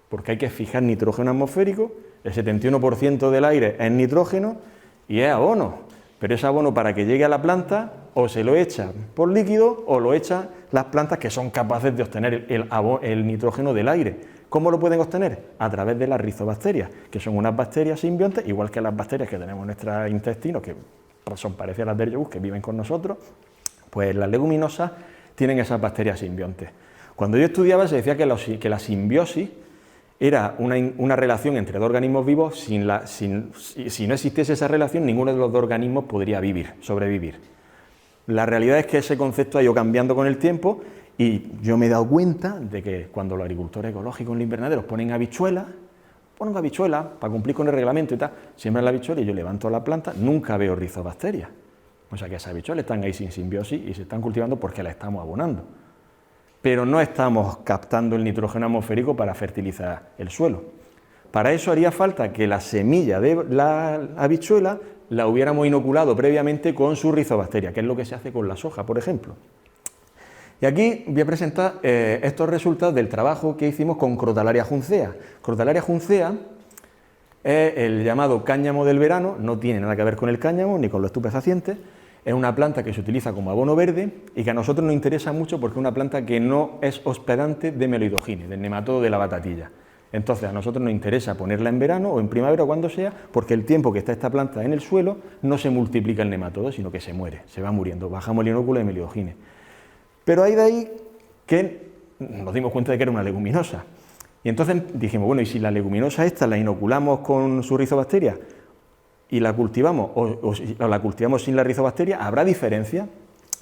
Porque hay que fijar nitrógeno atmosférico, el 71% del aire es nitrógeno y es abono, pero ese abono para que llegue a la planta o se lo echa por líquido o lo echan las plantas que son capaces de obtener el nitrógeno del aire. ¿Cómo lo pueden obtener? A través de las rizobacterias, que son unas bacterias simbiontes, igual que las bacterias que tenemos en nuestros intestinos, que son parecidas a las del yogur, que viven con nosotros, pues las leguminosas tienen esas bacterias simbiontes. Cuando yo estudiaba se decía que la simbiosis era una relación entre dos organismos vivos, si no existiese esa relación, ninguno de los dos organismos podría sobrevivir. La realidad es que ese concepto ha ido cambiando con el tiempo y yo me he dado cuenta de que cuando los agricultores ecológicos en los invernaderos ponen habichuelas para cumplir con el reglamento y tal, siembran la habichuela y yo levanto la planta, nunca veo rizobacterias. O sea que esas habichuelas están ahí sin simbiosis y se están cultivando porque las estamos abonando. Pero no estamos captando el nitrógeno atmosférico para fertilizar el suelo. Para eso haría falta que la semilla de la habichuela la hubiéramos inoculado previamente con su rizobacteria, que es lo que se hace con la soja, por ejemplo. Y aquí voy a presentar estos resultados del trabajo que hicimos con Crotalaria juncea. Crotalaria juncea es el llamado cáñamo del verano, no tiene nada que ver con el cáñamo ni con los estupefacientes. Es una planta que se utiliza como abono verde y que a nosotros nos interesa mucho porque es una planta que no es hospedante de meloidogine, del nematodo de la batatilla. Entonces a nosotros nos interesa ponerla en verano o en primavera o cuando sea, porque el tiempo que está esta planta en el suelo no se multiplica el nematodo, sino que se muere, se va muriendo. Bajamos el inóculo de meloidogine. Pero hay de ahí que nos dimos cuenta de que era una leguminosa. Y entonces dijimos, bueno, ¿y si la leguminosa esta la inoculamos con su rizobacteria y la cultivamos o la cultivamos sin la rizobacteria, ¿habrá diferencia?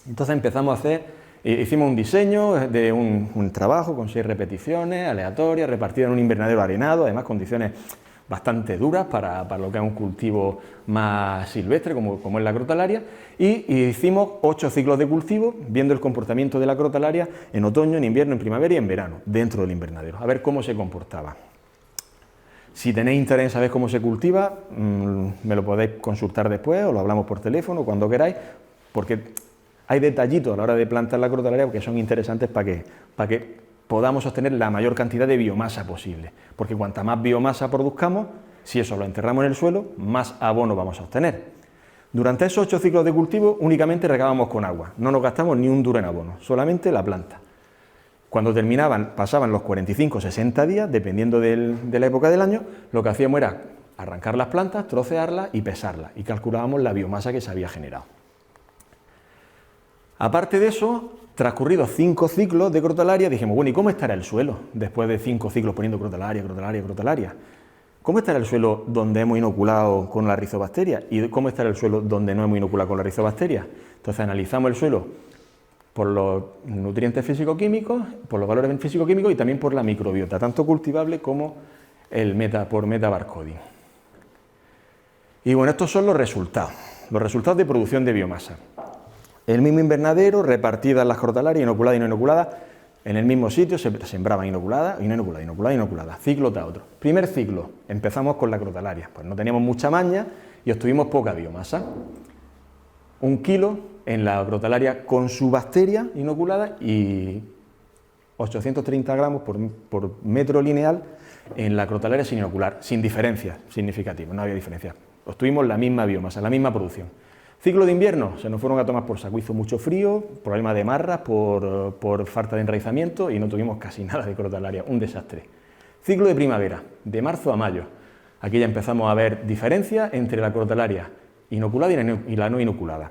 Entonces empezamos a hacer, hicimos un diseño de un trabajo con 6 repeticiones aleatorias, repartidas en un invernadero arenado, además condiciones bastante duras para lo que es un cultivo más silvestre como es la crotalaria, y hicimos 8 ciclos de cultivo viendo el comportamiento de la crotalaria en otoño, en invierno, en primavera y en verano, dentro del invernadero, a ver cómo se comportaba. Si tenéis interés en saber cómo se cultiva, me lo podéis consultar después o lo hablamos por teléfono, cuando queráis, porque hay detallitos a la hora de plantar la crotalaria que son interesantes para que podamos obtener la mayor cantidad de biomasa posible, porque cuanta más biomasa produzcamos, si eso lo enterramos en el suelo, más abono vamos a obtener. Durante esos 8 ciclos de cultivo únicamente regábamos con agua, no nos gastamos ni un duro en abono, solamente la planta. Cuando pasaban los 45 o 60 días, dependiendo de la época del año, lo que hacíamos era arrancar las plantas, trocearlas y pesarlas, y calculábamos la biomasa que se había generado. Aparte de eso, transcurridos 5 ciclos de crotalaria, dijimos, bueno, ¿y cómo estará el suelo después de 5 ciclos poniendo crotalaria? ¿Cómo estará el suelo donde hemos inoculado con la rizobacteria? ¿Y cómo estará el suelo donde no hemos inoculado con la rizobacteria? Entonces analizamos el suelo por los nutrientes físico-químicos, por los valores físico-químicos y también por la microbiota, tanto cultivable como por metabarcoding. Y bueno, estos son los resultados de producción de biomasa. El mismo invernadero, repartidas las crotalarias, inoculadas y no inoculadas, en el mismo sitio se sembraban inoculadas y no inoculadas, inoculadas y inoculadas, ciclo tras otro. Primer ciclo, empezamos con la crotalaria, pues no teníamos mucha maña y obtuvimos poca biomasa. 1 kilo en la crotalaria con su bacteria inoculada y 830 gramos por metro lineal en la crotalaria sin inocular, sin diferencias significativas, no había diferencias. Obtuvimos la misma biomasa, la misma producción. Ciclo de invierno, se nos fueron a tomar por saco, hizo mucho frío, problema de marras por falta de enraizamiento y no tuvimos casi nada de crotalaria, un desastre. Ciclo de primavera, de marzo a mayo, aquí ya empezamos a ver diferencias entre la crotalaria inoculada y la no inoculada.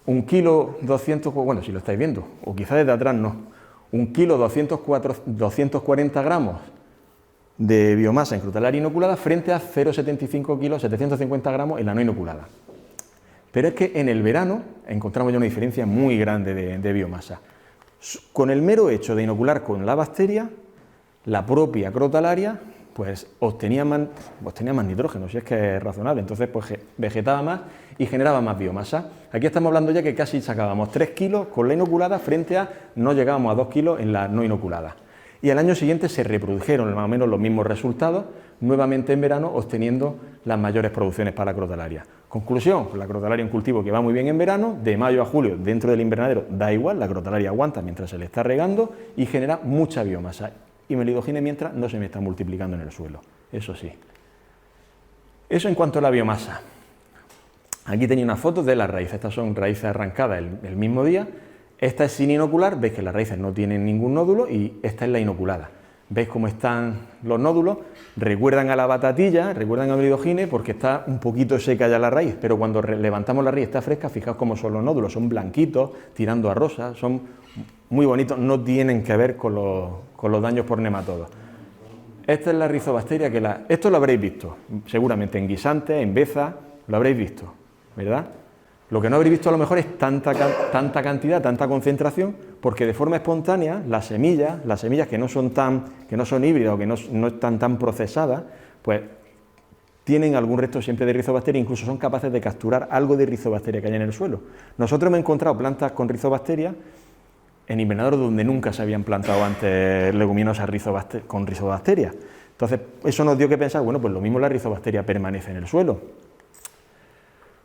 1 kilo 200, bueno, si lo estáis viendo, o quizás desde atrás no, 1 kilo 240 gramos de biomasa en crotalaria inoculada frente a 0,75 kilos, 750 gramos en la no inoculada. Pero es que en el verano encontramos ya una diferencia muy grande de biomasa. Con el mero hecho de inocular con la bacteria, la propia crotalaria pues obtenía más nitrógeno, si es que es razonable, entonces pues vegetaba más y generaba más biomasa. Aquí estamos hablando ya que casi sacábamos 3 kilos con la inoculada frente a no llegábamos a 2 kilos en la no inoculada. Y al año siguiente se reprodujeron más o menos los mismos resultados, nuevamente en verano, obteniendo las mayores producciones para la crotalaria. Conclusión, la crotalaria es un cultivo que va muy bien en verano, de mayo a julio dentro del invernadero da igual, la crotalaria aguanta mientras se le está regando y genera mucha biomasa. Y melidogine mientras no se me está multiplicando en el suelo, eso sí. Eso en cuanto a la biomasa. Aquí tenía una foto de las raíces, estas son raíces arrancadas el mismo día. Esta es sin inocular, veis que las raíces no tienen ningún nódulo y esta es la inoculada. ¿Veis cómo están los nódulos? Recuerdan a la batatilla, recuerdan a melidogine porque está un poquito seca ya la raíz, pero cuando levantamos la raíz está fresca, fijaos cómo son los nódulos, son blanquitos, tirando a rosa, son muy bonitos, no tienen que ver con los daños por nematodos. Esta es la rizobacteria esto lo habréis visto, seguramente en guisantes, en beza, lo habréis visto, ¿verdad? Lo que no habréis visto a lo mejor es tanta cantidad, tanta concentración, porque de forma espontánea las semillas que no son híbridas o que no están tan procesadas, pues tienen algún resto siempre de rizobacteria, incluso son capaces de capturar algo de rizobacteria que hay en el suelo. Nosotros hemos encontrado plantas con rizobacteria en invernaderos donde nunca se habían plantado antes leguminosas con rizobacteria. Entonces, eso nos dio que pensar, bueno, pues lo mismo la rizobacteria permanece en el suelo.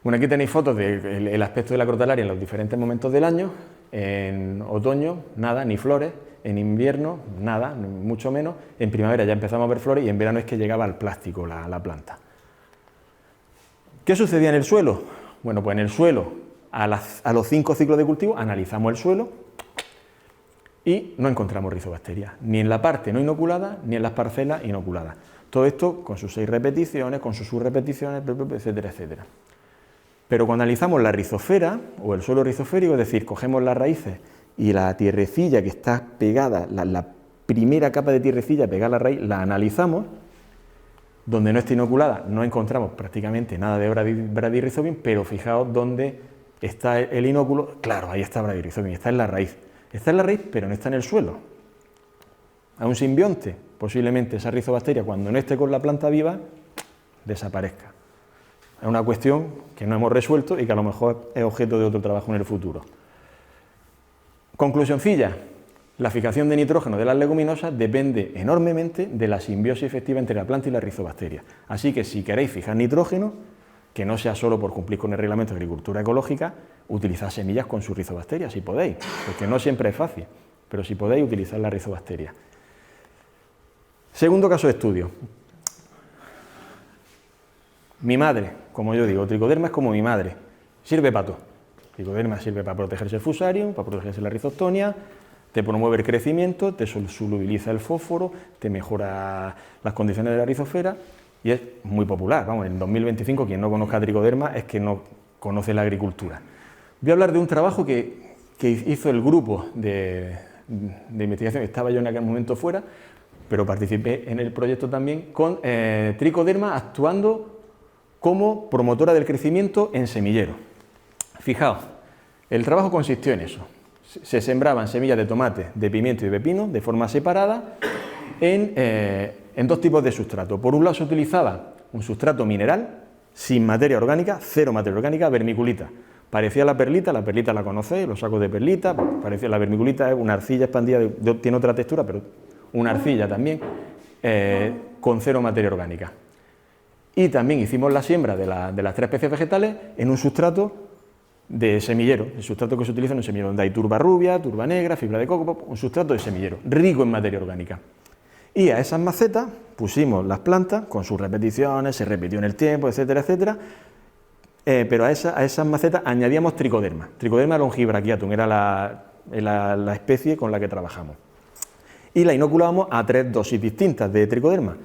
Bueno, aquí tenéis fotos del aspecto de la crotalaria en los diferentes momentos del año. En otoño, nada, ni flores. En invierno, nada, mucho menos. En primavera ya empezamos a ver flores y en verano es que llegaba al plástico la planta. ¿Qué sucedía en el suelo? Bueno, pues en el suelo, a los 5 ciclos de cultivo, analizamos el suelo y no encontramos rizobacteria, ni en la parte no inoculada, ni en las parcelas inoculadas. Todo esto con sus 6 repeticiones, con sus subrepeticiones, etcétera, etcétera. Pero cuando analizamos la rizosfera o el suelo rizosférico, es decir, cogemos las raíces y la tierrecilla que está pegada, la primera capa de tierrecilla pegada a la raíz, la analizamos, donde no está inoculada no encontramos prácticamente nada de Bradyrhizobin, pero fijaos dónde está el inóculo, claro, ahí está Bradyrhizobin, está en la raíz. Está en la raíz, pero no está en el suelo. A un simbionte, posiblemente esa rizobacteria, cuando no esté con la planta viva, desaparezca. Es una cuestión que no hemos resuelto y que a lo mejor es objeto de otro trabajo en el futuro. Conclusioncilla, la fijación de nitrógeno de las leguminosas depende enormemente de la simbiosis efectiva entre la planta y la rizobacteria. Así que si queréis fijar nitrógeno, que no sea solo por cumplir con el reglamento de agricultura ecológica, utilizad semillas con su rizobacteria, si podéis, porque no siempre es fácil, pero si podéis, utilizar la rizobacteria. Segundo caso de estudio. Mi madre, como yo digo, tricoderma es como mi madre, sirve para todo. Tricoderma sirve para protegerse el fusarium, para protegerse la rizoctonia, te promueve el crecimiento, te solubiliza el fósforo, te mejora las condiciones de la rizosfera y es muy popular. Vamos, en 2025 quien no conozca tricoderma es que no conoce la agricultura. Voy a hablar de un trabajo que hizo el grupo de investigación, estaba yo en aquel momento fuera, pero participé en el proyecto también con tricoderma actuando como promotora del crecimiento en semillero. Fijaos, el trabajo consistió en eso. Se sembraban semillas de tomate, de pimiento y de pepino de forma separada en dos tipos de sustrato. Por un lado se utilizaba un sustrato mineral, sin materia orgánica, cero materia orgánica, vermiculita. Parecía la perlita la conocéis, los sacos de perlita, parecía la vermiculita, es una arcilla expandida, tiene otra textura, pero una arcilla también, con cero materia orgánica. Y también hicimos la siembra de las 3 especies vegetales en un sustrato de semillero, el sustrato que se utiliza en un semillero, donde hay turba rubia, turba negra, fibra de coco, un sustrato de semillero, rico en materia orgánica. Y a esas macetas pusimos las plantas, con sus repeticiones, se repitió en el tiempo, etcétera, etcétera, pero a esas macetas añadíamos tricoderma. Tricoderma longibrachiatum, era la especie con la que trabajamos. Y la inoculábamos a 3 dosis distintas de tricoderma,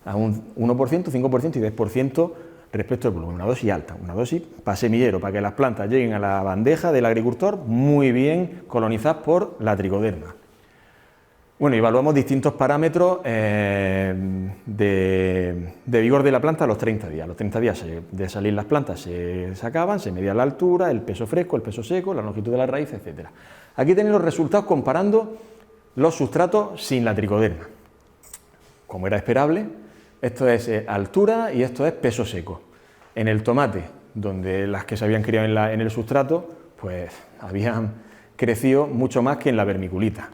a un 1%, 5% y 10% respecto al volumen, una dosis alta, una dosis para semillero, para que las plantas lleguen a la bandeja del agricultor muy bien colonizadas por la tricoderma. Bueno, evaluamos distintos parámetros de vigor de la planta a los 30 días. A los 30 días de salir las plantas se sacaban, se medía la altura, el peso fresco, el peso seco, la longitud de la raíz, etc. Aquí tenéis los resultados comparando los sustratos sin la tricoderma. Como era esperable, esto es altura y esto es peso seco. En el tomate, donde las que se habían criado en el sustrato, pues habían crecido mucho más que en la vermiculita.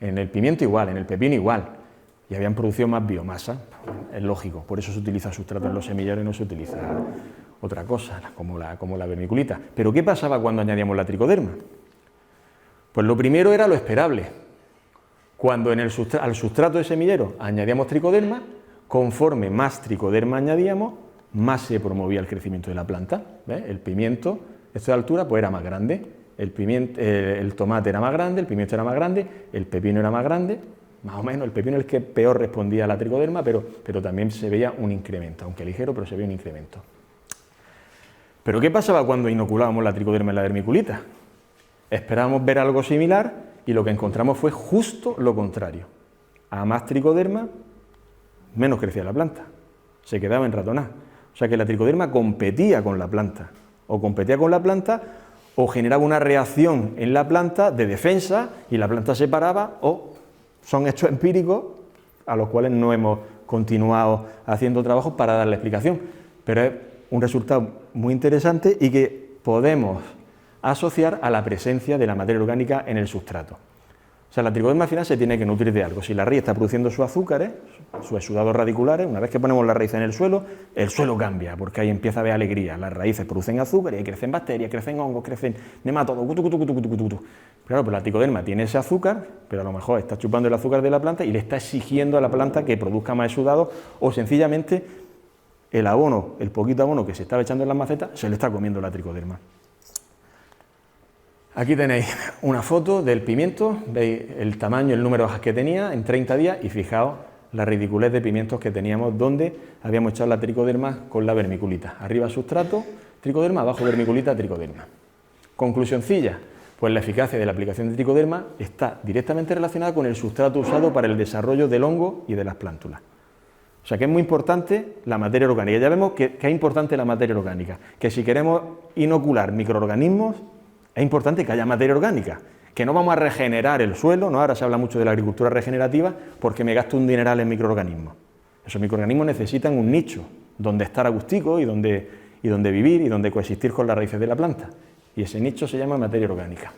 En el pimiento igual, en el pepino igual, y habían producido más biomasa, es lógico, por eso se utiliza sustrato en los semilleros y no se utiliza otra cosa, como la vermiculita. Pero ¿qué pasaba cuando añadíamos la tricoderma? Pues lo primero era lo esperable. Cuando al sustrato de semillero añadíamos tricoderma, conforme más tricoderma añadíamos, más se promovía el crecimiento de la planta. ¿Ves? El pimiento, esto de altura, pues era más grande. El tomate era más grande, el pimiento era más grande, el pepino era más grande, más o menos. El pepino es el que peor respondía a la tricoderma, pero también se veía un incremento, aunque ligero, pero se veía un incremento. ¿Pero qué pasaba cuando inoculábamos la tricoderma en la vermiculita? Esperábamos ver algo similar y lo que encontramos fue justo lo contrario. A más tricoderma, menos crecía la planta, se quedaba enratonada. O sea que la tricoderma competía con la planta, o generaba una reacción en la planta de defensa y la planta se paraba, o son hechos empíricos a los cuales no hemos continuado haciendo trabajos para dar la explicación, pero es un resultado muy interesante y que podemos asociar a la presencia de la materia orgánica en el sustrato. O sea, la tricoderma al final se tiene que nutrir de algo. Si la raíz está produciendo sus azúcares, sus exudados radiculares, una vez que ponemos la raíz en el suelo cambia, porque ahí empieza a haber alegría. Las raíces producen azúcar y ahí crecen bacterias, crecen hongos, crecen nematodos, Claro, pues la tricoderma tiene ese azúcar, pero a lo mejor está chupando el azúcar de la planta y le está exigiendo a la planta que produzca más exudados, o sencillamente el abono, el poquito abono que se estaba echando en las macetas, se le está comiendo la tricoderma. Aquí tenéis una foto del pimiento, veis el tamaño, el número de hojas que tenía en 30 días y fijaos la ridiculez de pimientos que teníamos donde habíamos echado la tricoderma con la vermiculita. Arriba sustrato, tricoderma, abajo vermiculita, tricoderma. Conclusioncilla, pues la eficacia de la aplicación de tricoderma está directamente relacionada con el sustrato usado para el desarrollo del hongo y de las plántulas. O sea que es muy importante la materia orgánica. Ya vemos que es importante la materia orgánica, que si queremos inocular microorganismos, es importante que haya materia orgánica, que no vamos a regenerar el suelo, ¿no? Ahora se habla mucho de la agricultura regenerativa porque me gasto un dineral en microorganismos. Esos microorganismos necesitan un nicho donde estar agustico y donde vivir y donde coexistir con las raíces de la planta. Y ese nicho se llama materia orgánica.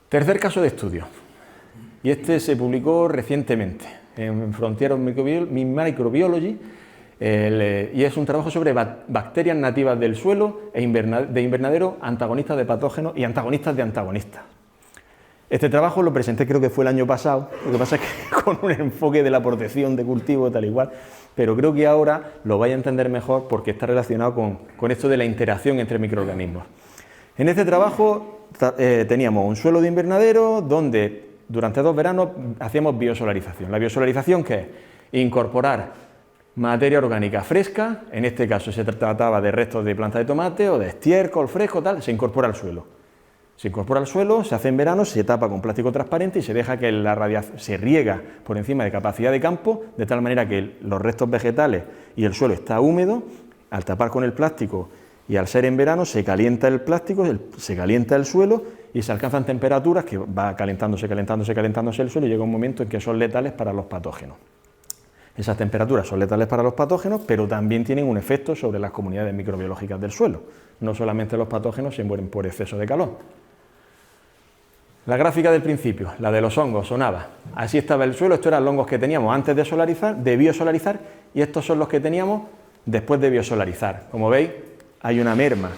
Tercer caso de estudio, y este se publicó recientemente en Frontier of Microbiology, y es un trabajo sobre bacterias nativas del suelo de invernadero, antagonistas de patógenos y antagonistas de antagonistas. Este trabajo lo presenté, creo que fue el año pasado, lo que pasa es que con un enfoque de la protección de cultivo tal y cual, pero creo que ahora lo vais a entender mejor porque está relacionado con esto de la interacción entre microorganismos. En este trabajo teníamos un suelo de invernadero donde durante 2 veranos hacíamos biosolarización. La biosolarización, ¿qué es? Incorporar materia orgánica fresca, en este caso se trataba de restos de planta de tomate o de estiércol fresco, tal, se incorpora al suelo. Se incorpora al suelo, se hace en verano, se tapa con plástico transparente y se deja que la radiación se riega por encima de capacidad de campo, de tal manera que los restos vegetales y el suelo está húmedo. Al tapar con el plástico y al ser en verano se calienta el plástico, se calienta el suelo y se alcanzan temperaturas que va calentándose el suelo y llega un momento en que son letales para los patógenos. Esas temperaturas son letales para los patógenos, pero también tienen un efecto sobre las comunidades microbiológicas del suelo. No solamente los patógenos se mueren por exceso de calor. La gráfica del principio, la de los hongos, sonaba. Así estaba el suelo, estos eran los hongos que teníamos antes de biosolarizar, y estos son los que teníamos después de biosolarizar. Como veis, hay una merma,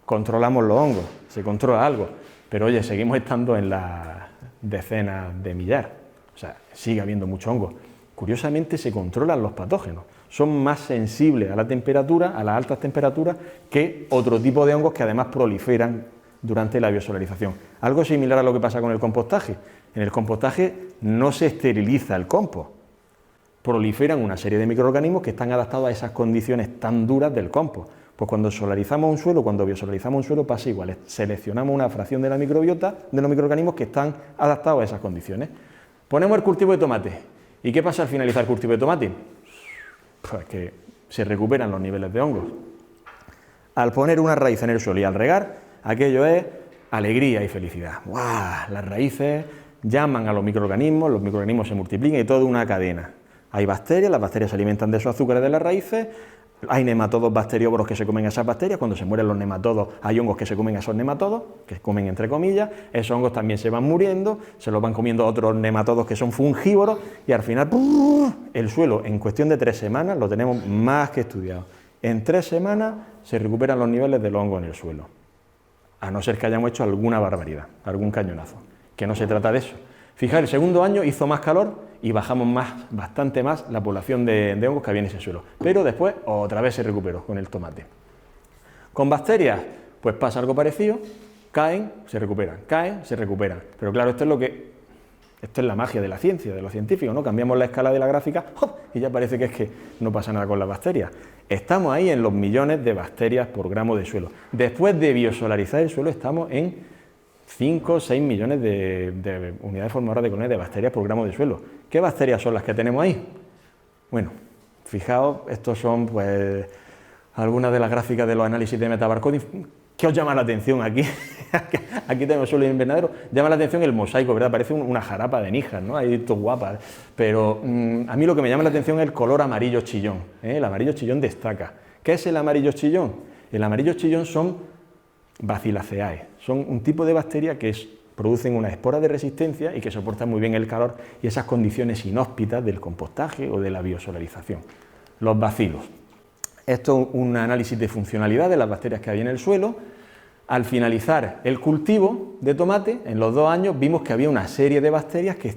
controlamos los hongos, se controla algo, pero oye, seguimos estando en las decenas de millar, o sea, sigue habiendo mucho hongo. Curiosamente se controlan los patógenos, son más sensibles a la temperatura, a las altas temperaturas, que otro tipo de hongos que además proliferan durante la biosolarización. Algo similar a lo que pasa con el compostaje. En el compostaje no se esteriliza el compost, proliferan una serie de microorganismos que están adaptados a esas condiciones tan duras del compost. Pues cuando solarizamos un suelo, cuando biosolarizamos un suelo pasa igual, seleccionamos una fracción de la microbiota, de los microorganismos que están adaptados a esas condiciones. Ponemos el cultivo de tomate. ¿Y qué pasa al finalizar el cultivo de tomate? Pues que se recuperan los niveles de hongos. Al poner una raíz en el suelo y al regar, aquello es alegría y felicidad. ¡Guau! Las raíces llaman a los microorganismos se multiplican y toda una cadena. Hay bacterias, las bacterias se alimentan de esos azúcares de las raíces, hay nematodos bacterióvoros que se comen a esas bacterias, cuando se mueren los nematodos hay hongos que se comen a esos nematodos, que comen entre comillas, esos hongos también se van muriendo, se los van comiendo otros nematodos que son fungívoros y al final el suelo en cuestión de 3 semanas lo tenemos más que estudiado. En 3 semanas se recuperan los niveles del hongo en el suelo, a no ser que hayamos hecho alguna barbaridad, algún cañonazo, que no se trata de eso. Fijaos, el segundo año hizo más calor y bajamos bastante más la población de hongos que había en ese suelo. Pero después otra vez se recuperó con el tomate. Con bacterias, pues pasa algo parecido, caen, se recuperan, caen, se recuperan. Pero claro, esto es la magia de la ciencia, de los científicos, ¿no? Cambiamos la escala de la gráfica ¡oh! Y ya parece que es que no pasa nada con las bacterias. Estamos ahí en los millones de bacterias por gramo de suelo. Después de biosolarizar el suelo estamos en 5 o 6 millones de unidades formadoras de colonias de bacterias por gramo de suelo. ¿Qué bacterias son las que tenemos ahí? Bueno, fijaos, estos son pues algunas de las gráficas de los análisis de metabarcoding. ¿Qué os llama la atención aquí? Aquí tenemos suelo invernadero. Llama la atención el mosaico, ¿verdad? Parece una jarapa de Níjar, ¿no? Ahí todo guapas. Pero a mí lo que me llama la atención es el color amarillo chillón. El amarillo chillón destaca. ¿Qué es el amarillo chillón? El amarillo chillón son Bacilliaceae. Son un tipo de bacteria que producen una espora de resistencia y que soportan muy bien el calor y esas condiciones inhóspitas del compostaje o de la biosolarización. Los bacilos. Esto es un análisis de funcionalidad de las bacterias que hay en el suelo. Al finalizar el cultivo de tomate, en los 2 años vimos que había una serie de bacterias que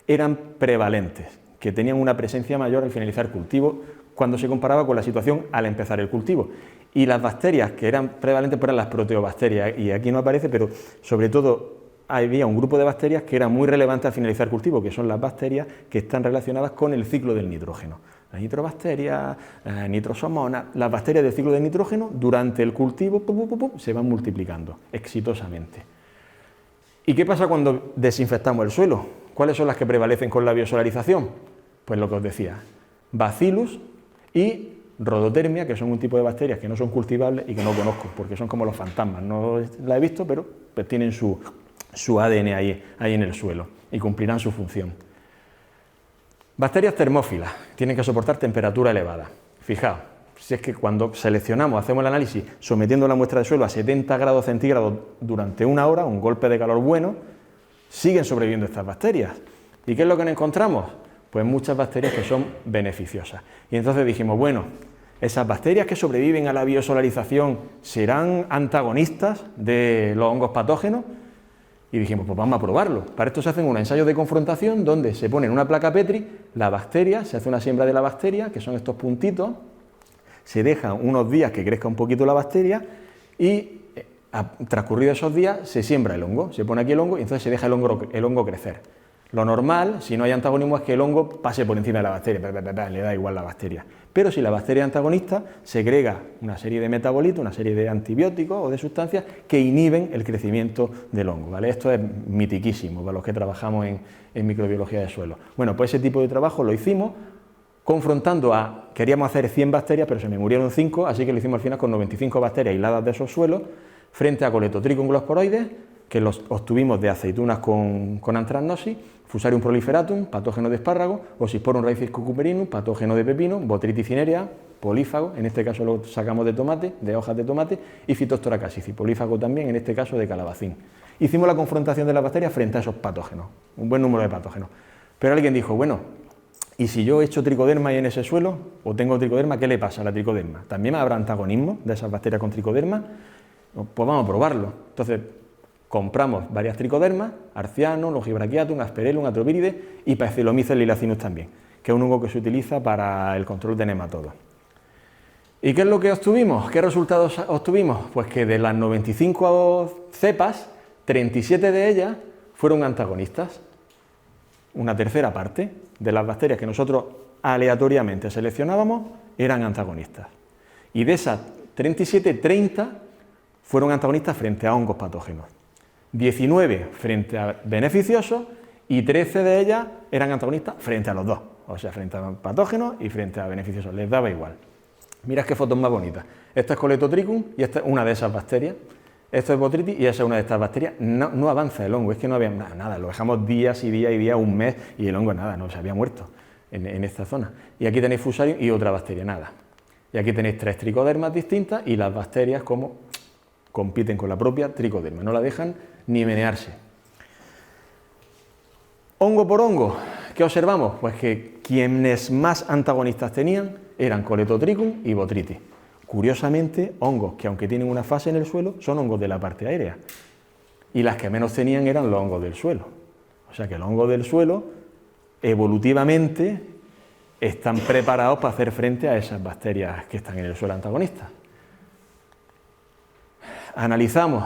eran prevalentes, que tenían una presencia mayor al finalizar el cultivo cuando se comparaba con la situación al empezar el cultivo. Y las bacterias que eran prevalentes eran las proteobacterias, y aquí no aparece, pero sobre todo había un grupo de bacterias que era muy relevante al finalizar el cultivo, que son las bacterias que están relacionadas con el ciclo del nitrógeno. Las nitrobacterias, las nitrosomonas, las bacterias del ciclo del nitrógeno, durante el cultivo se van multiplicando exitosamente. ¿Y qué pasa cuando desinfectamos el suelo? ¿Cuáles son las que prevalecen con la biosolarización? Pues lo que os decía, Bacillus y Rhodotermia, que son un tipo de bacterias que no son cultivables y que no conozco, porque son como los fantasmas, no la he visto, pero pues tienen su ADN ahí en el suelo y cumplirán su función. Bacterias termófilas, tienen que soportar temperatura elevada. Fijaos, si es que cuando seleccionamos, hacemos el análisis sometiendo la muestra de suelo a 70 grados centígrados durante 1 hora, un golpe de calor bueno, siguen sobreviviendo estas bacterias. ¿Y qué es lo que nos encontramos? Pues muchas bacterias que son beneficiosas. Y entonces dijimos, bueno, esas bacterias que sobreviven a la biosolarización serán antagonistas de los hongos patógenos. Y dijimos, pues vamos a probarlo. Para esto se hacen unos ensayos de confrontación donde se pone en una placa Petri la bacteria, se hace una siembra de la bacteria, que son estos puntitos, se deja unos días que crezca un poquito la bacteria y transcurridos esos días se siembra el hongo, se pone aquí el hongo y entonces se deja el hongo crecer. Lo normal, si no hay antagonismo, es que el hongo pase por encima de la bacteria, le da igual la bacteria. Pero si la bacteria es antagonista, segrega una serie de metabolitos, una serie de antibióticos o de sustancias que inhiben el crecimiento del hongo, ¿vale? Esto es mitiquísimo para los que trabajamos en microbiología de suelo. Bueno, pues ese tipo de trabajo lo hicimos confrontando queríamos hacer 100 bacterias, pero se me murieron 5, así que lo hicimos al final con 95 bacterias aisladas de esos suelos, frente a Coletotrichum glosporoides, que los obtuvimos de aceitunas con anthracnosis, Fusarium proliferatum, patógeno de espárrago, Oxysporum raicis cucumerinum, patógeno de pepino, Botrytis cinerea, polífago, en este caso lo sacamos de tomate, de hojas de tomate, y Phytophthora cassis, polífago también, en este caso de calabacín. Hicimos la confrontación de las bacterias frente a esos patógenos, un buen número de patógenos. Pero alguien dijo, bueno, ¿y si yo echo tricoderma ahí en ese suelo, o tengo tricoderma, qué le pasa a la tricoderma? ¿También habrá antagonismo de esas bacterias con tricoderma? Pues vamos a probarlo. Entonces, compramos varias tricodermas, Arcianum, Longibrachiatum, Asperellum, Atropirides y Paecilomyces lilacinus también, que es un hongo que se utiliza para el control de nematodos. ¿Y qué es lo que obtuvimos? ¿Qué resultados obtuvimos? Pues que de las 95 cepas, 37 de ellas fueron antagonistas. Una tercera parte de las bacterias que nosotros aleatoriamente seleccionábamos eran antagonistas. Y de esas 37, 30 fueron antagonistas frente a hongos patógenos. 19 frente a beneficiosos y 13 de ellas eran antagonistas frente a los dos. O sea, frente a patógenos y frente a beneficiosos. Les daba igual. Mirad qué fotos más bonitas. Esta es Coletotrichum y esta es una de esas bacterias. Esto es Botrytis y esa es una de estas bacterias. No avanza el hongo, es que no había nada. Lo dejamos días y días y días, un mes, y el hongo nada, no se había muerto en esta zona. Y aquí tenéis Fusarium y otra bacteria, nada. Y aquí tenéis 3 tricodermas distintas y las bacterias como compiten con la propia tricoderma, no la dejan ni menearse. Hongo por hongo, ¿qué observamos? Pues que quienes más antagonistas tenían eran Coletotrichum y Botrytis. Curiosamente, hongos que aunque tienen una fase en el suelo, son hongos de la parte aérea. Y las que menos tenían eran los hongos del suelo. O sea que los hongos del suelo, evolutivamente, están preparados para hacer frente a esas bacterias que están en el suelo antagonistas. Analizamos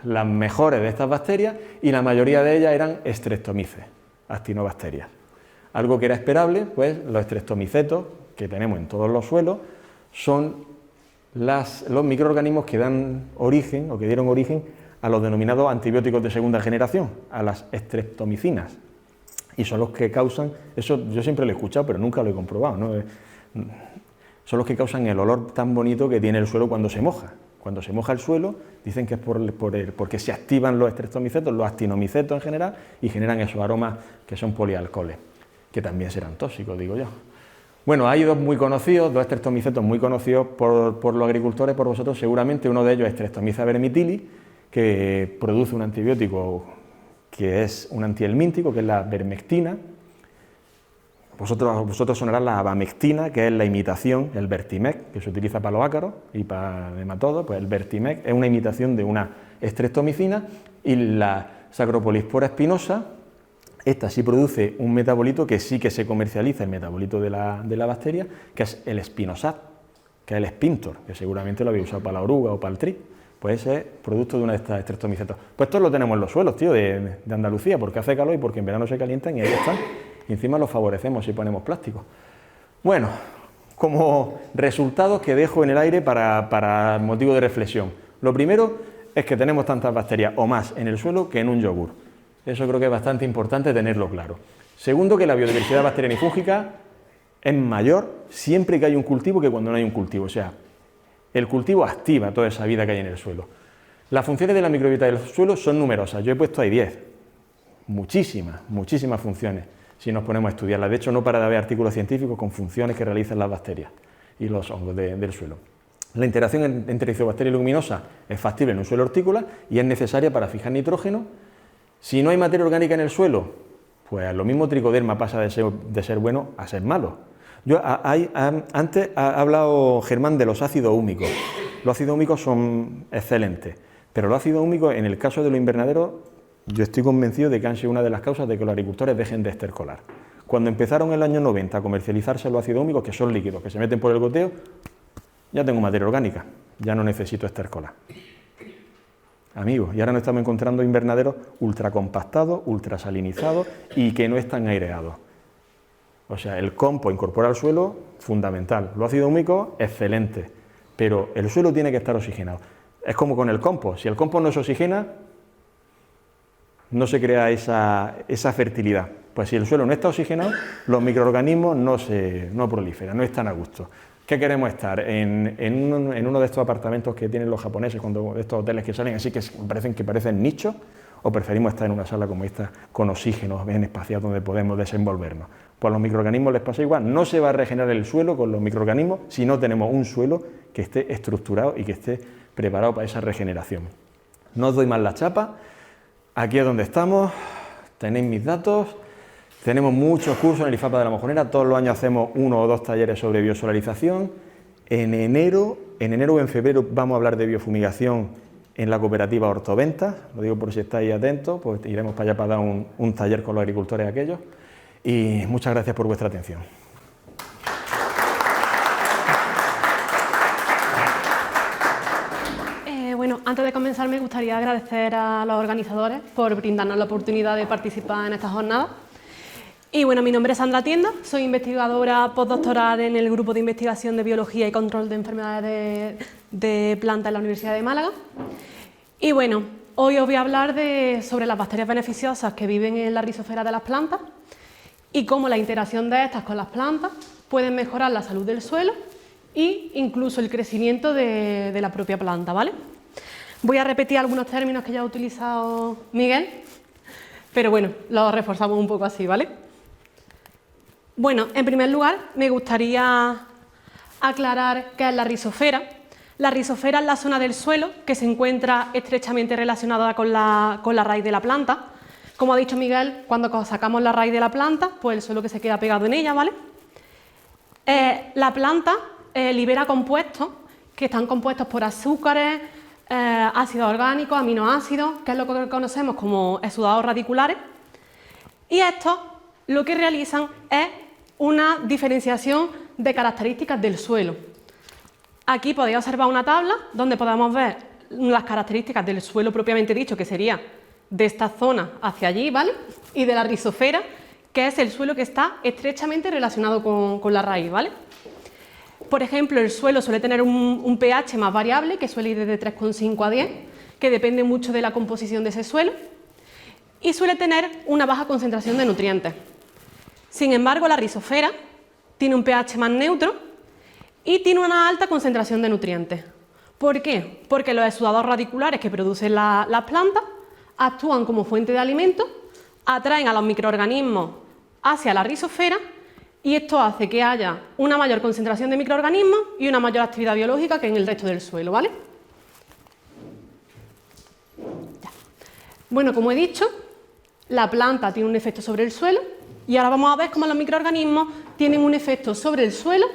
las mejores de estas bacterias y la mayoría de ellas eran Streptomyces, actinobacterias. Algo que era esperable, pues los streptomicetos que tenemos en todos los suelos son los microorganismos que dan origen o que dieron origen a los denominados antibióticos de segunda generación, a las streptomicinas. Y son los que causan, eso yo siempre lo he escuchado, pero nunca lo he comprobado, ¿no? Son los que causan el olor tan bonito que tiene el suelo cuando se moja. Cuando se moja el suelo, dicen que es porque se activan los streptomicetos, los actinomicetos en general, y generan esos aromas que son polialcoholes, que también serán tóxicos, digo yo. Bueno, hay dos muy conocidos, dos streptomicetos muy conocidos por los agricultores, por vosotros seguramente. Uno de ellos es Streptomyces vermitili, que produce un antibiótico que es un antihelmíntico, que es la vermectina. Vosotros sonará la abamectina, que es la imitación, el Vertimec, que se utiliza para los ácaros y para nematodos. Pues el Vertimec es una imitación de una streptomicina, y la Sacropolispora spinosa, esta sí produce un metabolito que sí que se comercializa, el metabolito de la bacteria, que es el Spinosad, que es el Spintor, que seguramente lo habéis usado para la oruga o para el tri. Pues ese es producto de una de estas streptomicetos. Pues esto lo tenemos en los suelos, tío, de Andalucía, porque hace calor y porque en verano se calientan y ahí están. Y encima los favorecemos si ponemos plástico. Bueno, como resultados que dejo en el aire para motivo de reflexión. Lo primero es que tenemos tantas bacterias o más en el suelo que en un yogur. Eso creo que es bastante importante tenerlo claro. Segundo, que la biodiversidad bacteriana y fúngica es mayor siempre que hay un cultivo que cuando no hay un cultivo. O sea, el cultivo activa toda esa vida que hay en el suelo. Las funciones de la microbiota del suelo son numerosas. Yo he puesto ahí 10. Muchísimas funciones, si nos ponemos a estudiarlas. De hecho, no para de haber artículos científicos con funciones que realizan las bacterias y los hongos del suelo. La interacción entre rizobacteria y leguminosa es factible en un suelo hortícola y es necesaria para fijar nitrógeno. Si no hay materia orgánica en el suelo, pues lo mismo tricoderma pasa de ser bueno a ser malo. Antes ha hablado Germán de los ácidos húmicos. Los ácidos húmicos son excelentes, pero los ácidos húmicos, en el caso de los invernaderos, yo estoy convencido de que han sido una de las causas de que los agricultores dejen de estercolar. Cuando empezaron en el año 90 a comercializarse los ácidos húmicos, que son líquidos, que se meten por el goteo, ya tengo materia orgánica, ya no necesito estercolar. Amigos, y ahora nos estamos encontrando invernaderos ultracompactados, ultrasalinizados y que no están aireados. O sea, el compost incorpora al suelo, fundamental. Los ácidos húmicos, excelente. Pero el suelo tiene que estar oxigenado. Es como con el compost. Si el compost no se oxigena, no se crea esa fertilidad. Pues si el suelo no está oxigenado, los microorganismos no proliferan, no están a gusto. ¿Qué queremos estar? En uno de estos apartamentos que tienen los japoneses, de estos hoteles que salen así que parecen nichos, o preferimos estar en una sala como esta con oxígeno bien espaciado donde podemos desenvolvernos. Pues a los microorganismos les pasa igual, no se va a regenerar el suelo con los microorganismos si no tenemos un suelo que esté estructurado y que esté preparado para esa regeneración. No os doy más la chapa, aquí es donde estamos, tenéis mis datos, tenemos muchos cursos en el IFAPA de la Mojonera, todos los años hacemos 1 o 2 talleres sobre biosolarización, en enero o en febrero vamos a hablar de biofumigación en la cooperativa Hortoventa, lo digo por si estáis atentos, pues iremos para allá para dar un taller con los agricultores aquellos, y muchas gracias por vuestra atención. Bueno, antes de comenzar me gustaría agradecer a los organizadores por brindarnos la oportunidad de participar en esta jornada. Y bueno, mi nombre es Sandra Tienda, soy investigadora postdoctoral en el Grupo de Investigación de Biología y Control de Enfermedades de Plantas en la Universidad de Málaga. Y bueno, hoy os voy a hablar sobre las bacterias beneficiosas que viven en la rizosfera de las plantas y cómo la interacción de estas con las plantas pueden mejorar la salud del suelo e incluso el crecimiento de la propia planta, ¿vale? Voy a repetir algunos términos que ya ha utilizado Miguel, pero bueno, los reforzamos un poco así, ¿vale? Bueno, en primer lugar, me gustaría aclarar qué es la rizosfera. La rizosfera es la zona del suelo que se encuentra estrechamente relacionada con la raíz de la planta. Como ha dicho Miguel, cuando sacamos la raíz de la planta, pues el suelo que se queda pegado en ella, ¿vale? La planta libera compuestos que están compuestos por azúcares, ácidos orgánicos, aminoácidos, que es lo que conocemos como exudados radiculares, y estos lo que realizan es una diferenciación de características del suelo. Aquí podéis observar una tabla donde podemos ver las características del suelo propiamente dicho, que sería de esta zona hacia allí, ¿vale? Y de la rizosfera, que es el suelo que está estrechamente relacionado con la raíz, ¿vale? Por ejemplo, el suelo suele tener un pH más variable, que suele ir desde 3,5 a 10, que depende mucho de la composición de ese suelo, y suele tener una baja concentración de nutrientes. Sin embargo, la rizosfera tiene un pH más neutro y tiene una alta concentración de nutrientes. ¿Por qué? Porque los exudados radiculares que producen las plantas actúan como fuente de alimento, atraen a los microorganismos hacia la rizosfera, y esto hace que haya una mayor concentración de microorganismos y una mayor actividad biológica que en el resto del suelo, ¿vale? Ya. Bueno, como he dicho, la planta tiene un efecto sobre el suelo y ahora vamos a ver cómo los microorganismos tienen un efecto sobre el suelo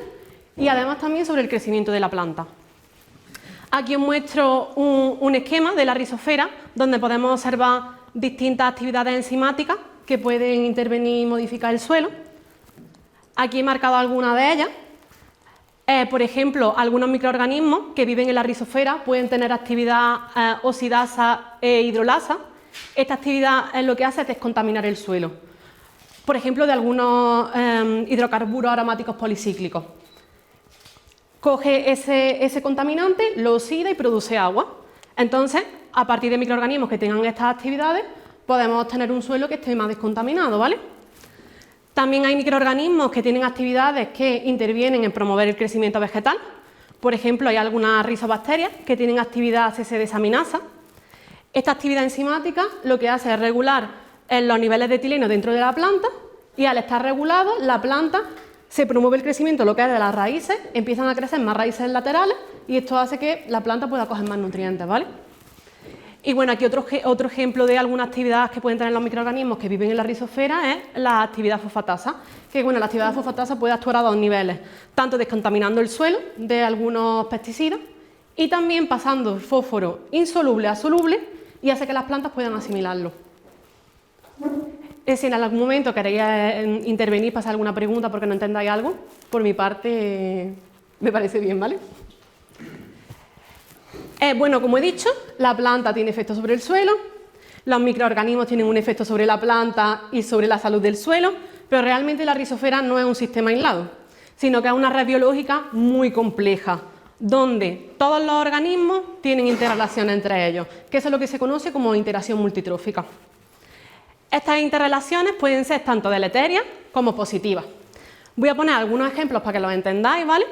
y además también sobre el crecimiento de la planta. Aquí os muestro un esquema de la rizosfera donde podemos observar distintas actividades enzimáticas que pueden intervenir y modificar el suelo. Aquí he marcado algunas de ellas. Por ejemplo, algunos microorganismos que viven en la rizosfera pueden tener actividad oxidasa e hidrolasa. Esta actividad lo que hace es descontaminar el suelo. Por ejemplo, de algunos hidrocarburos aromáticos policíclicos. Coge ese contaminante, lo oxida y produce agua. Entonces, a partir de microorganismos que tengan estas actividades, podemos obtener un suelo que esté más descontaminado, ¿vale? También hay microorganismos que tienen actividades que intervienen en promover el crecimiento vegetal. Por ejemplo, hay algunas rizobacterias que tienen actividad CC-desaminasa. Esta actividad enzimática lo que hace es regular los niveles de etileno dentro de la planta y al estar regulado, la planta se promueve el crecimiento lo que es de las raíces, empiezan a crecer más raíces laterales y esto hace que la planta pueda coger más nutrientes, ¿vale? Y bueno, aquí otro ejemplo de alguna actividad que pueden tener los microorganismos que viven en la rizosfera es la actividad fosfatasa, que bueno, la actividad fosfatasa puede actuar a dos niveles, tanto descontaminando el suelo de algunos pesticidas y también pasando el fósforo insoluble a soluble y hace que las plantas puedan asimilarlo. Si en algún momento queréis intervenir, pasar alguna pregunta porque no entendáis algo, por mi parte me parece bien, ¿vale? Bueno, como he dicho, la planta tiene efecto sobre el suelo, los microorganismos tienen un efecto sobre la planta y sobre la salud del suelo, pero realmente la rizosfera no es un sistema aislado, sino que es una red biológica muy compleja, donde todos los organismos tienen interrelaciones entre ellos, que eso es lo que se conoce como interacción multitrófica. Estas interrelaciones pueden ser tanto deleterias como positivas. Voy a poner algunos ejemplos para que los entendáis, ¿vale?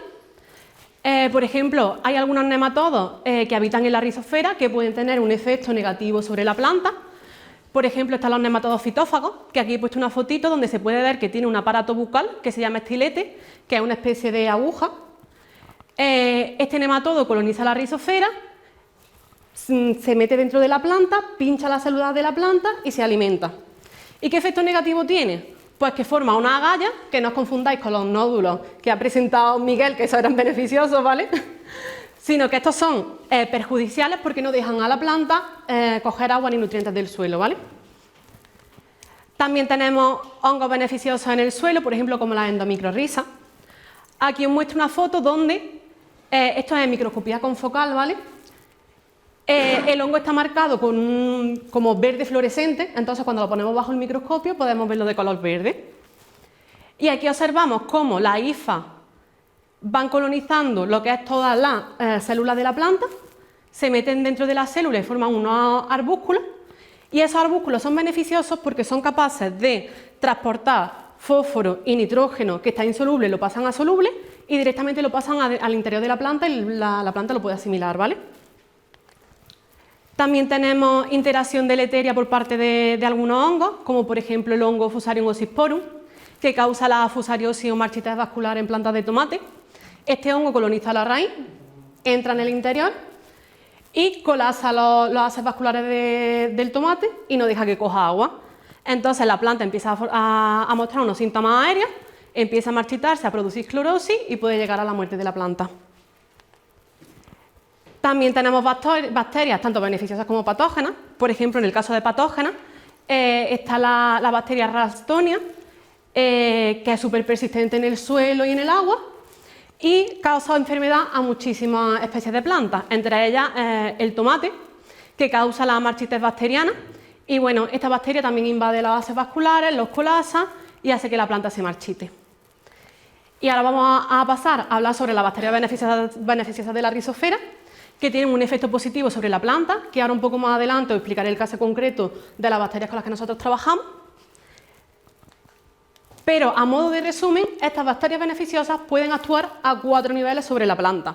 Por ejemplo, hay algunos nematodos que habitan en la rizosfera que pueden tener un efecto negativo sobre la planta. Por ejemplo, están los nematodos fitófagos, que aquí he puesto una fotito donde se puede ver que tiene un aparato bucal que se llama estilete, que es una especie de aguja. Este nematodo coloniza la rizosfera, se mete dentro de la planta, pincha las células de la planta y se alimenta. ¿Y qué efecto negativo tiene? Pues que forma una agalla, que no os confundáis con los nódulos que ha presentado Miguel, que esos eran beneficiosos, ¿vale? Sino que estos son perjudiciales porque no dejan a la planta coger agua ni nutrientes del suelo, ¿vale? También tenemos hongos beneficiosos en el suelo, por ejemplo, como la endomicrorriza. Aquí os muestro una foto donde, esto es microscopía confocal, ¿vale? El hongo está marcado con como verde fluorescente, entonces cuando lo ponemos bajo el microscopio podemos verlo de color verde. Y aquí observamos cómo las hifas van colonizando lo que es todas las células de la planta, se meten dentro de las células y forman unos arbúsculos, y esos arbúsculos son beneficiosos porque son capaces de transportar fósforo y nitrógeno que está insoluble, lo pasan a soluble y directamente lo pasan al interior de la planta y la planta lo puede asimilar, ¿vale? También tenemos interacción deleteria por parte de algunos hongos, como por ejemplo el hongo Fusarium oxysporum, que causa la fusariosis o marchitas vascular en plantas de tomate. Este hongo coloniza la raíz, entra en el interior y colapsa los haces vasculares del tomate y no deja que coja agua. Entonces la planta empieza a mostrar unos síntomas aéreos, empieza a marchitarse, a producir clorosis y puede llegar a la muerte de la planta. También tenemos bacterias tanto beneficiosas como patógenas. Por ejemplo, en el caso de patógenas está la bacteria Ralstonia, que es súper persistente en el suelo y en el agua y causa enfermedad a muchísimas especies de plantas, entre ellas el tomate, que causa la marchitis bacteriana. Y bueno, esta bacteria también invade los haces vasculares, los colapsa y hace que la planta se marchite. Y ahora vamos a pasar a hablar sobre las bacterias beneficiosas de la rizosfera, que tienen un efecto positivo sobre la planta, que ahora un poco más adelante os explicaré el caso concreto de las bacterias con las que nosotros trabajamos. Pero a modo de resumen, estas bacterias beneficiosas pueden actuar a 4 niveles sobre la planta.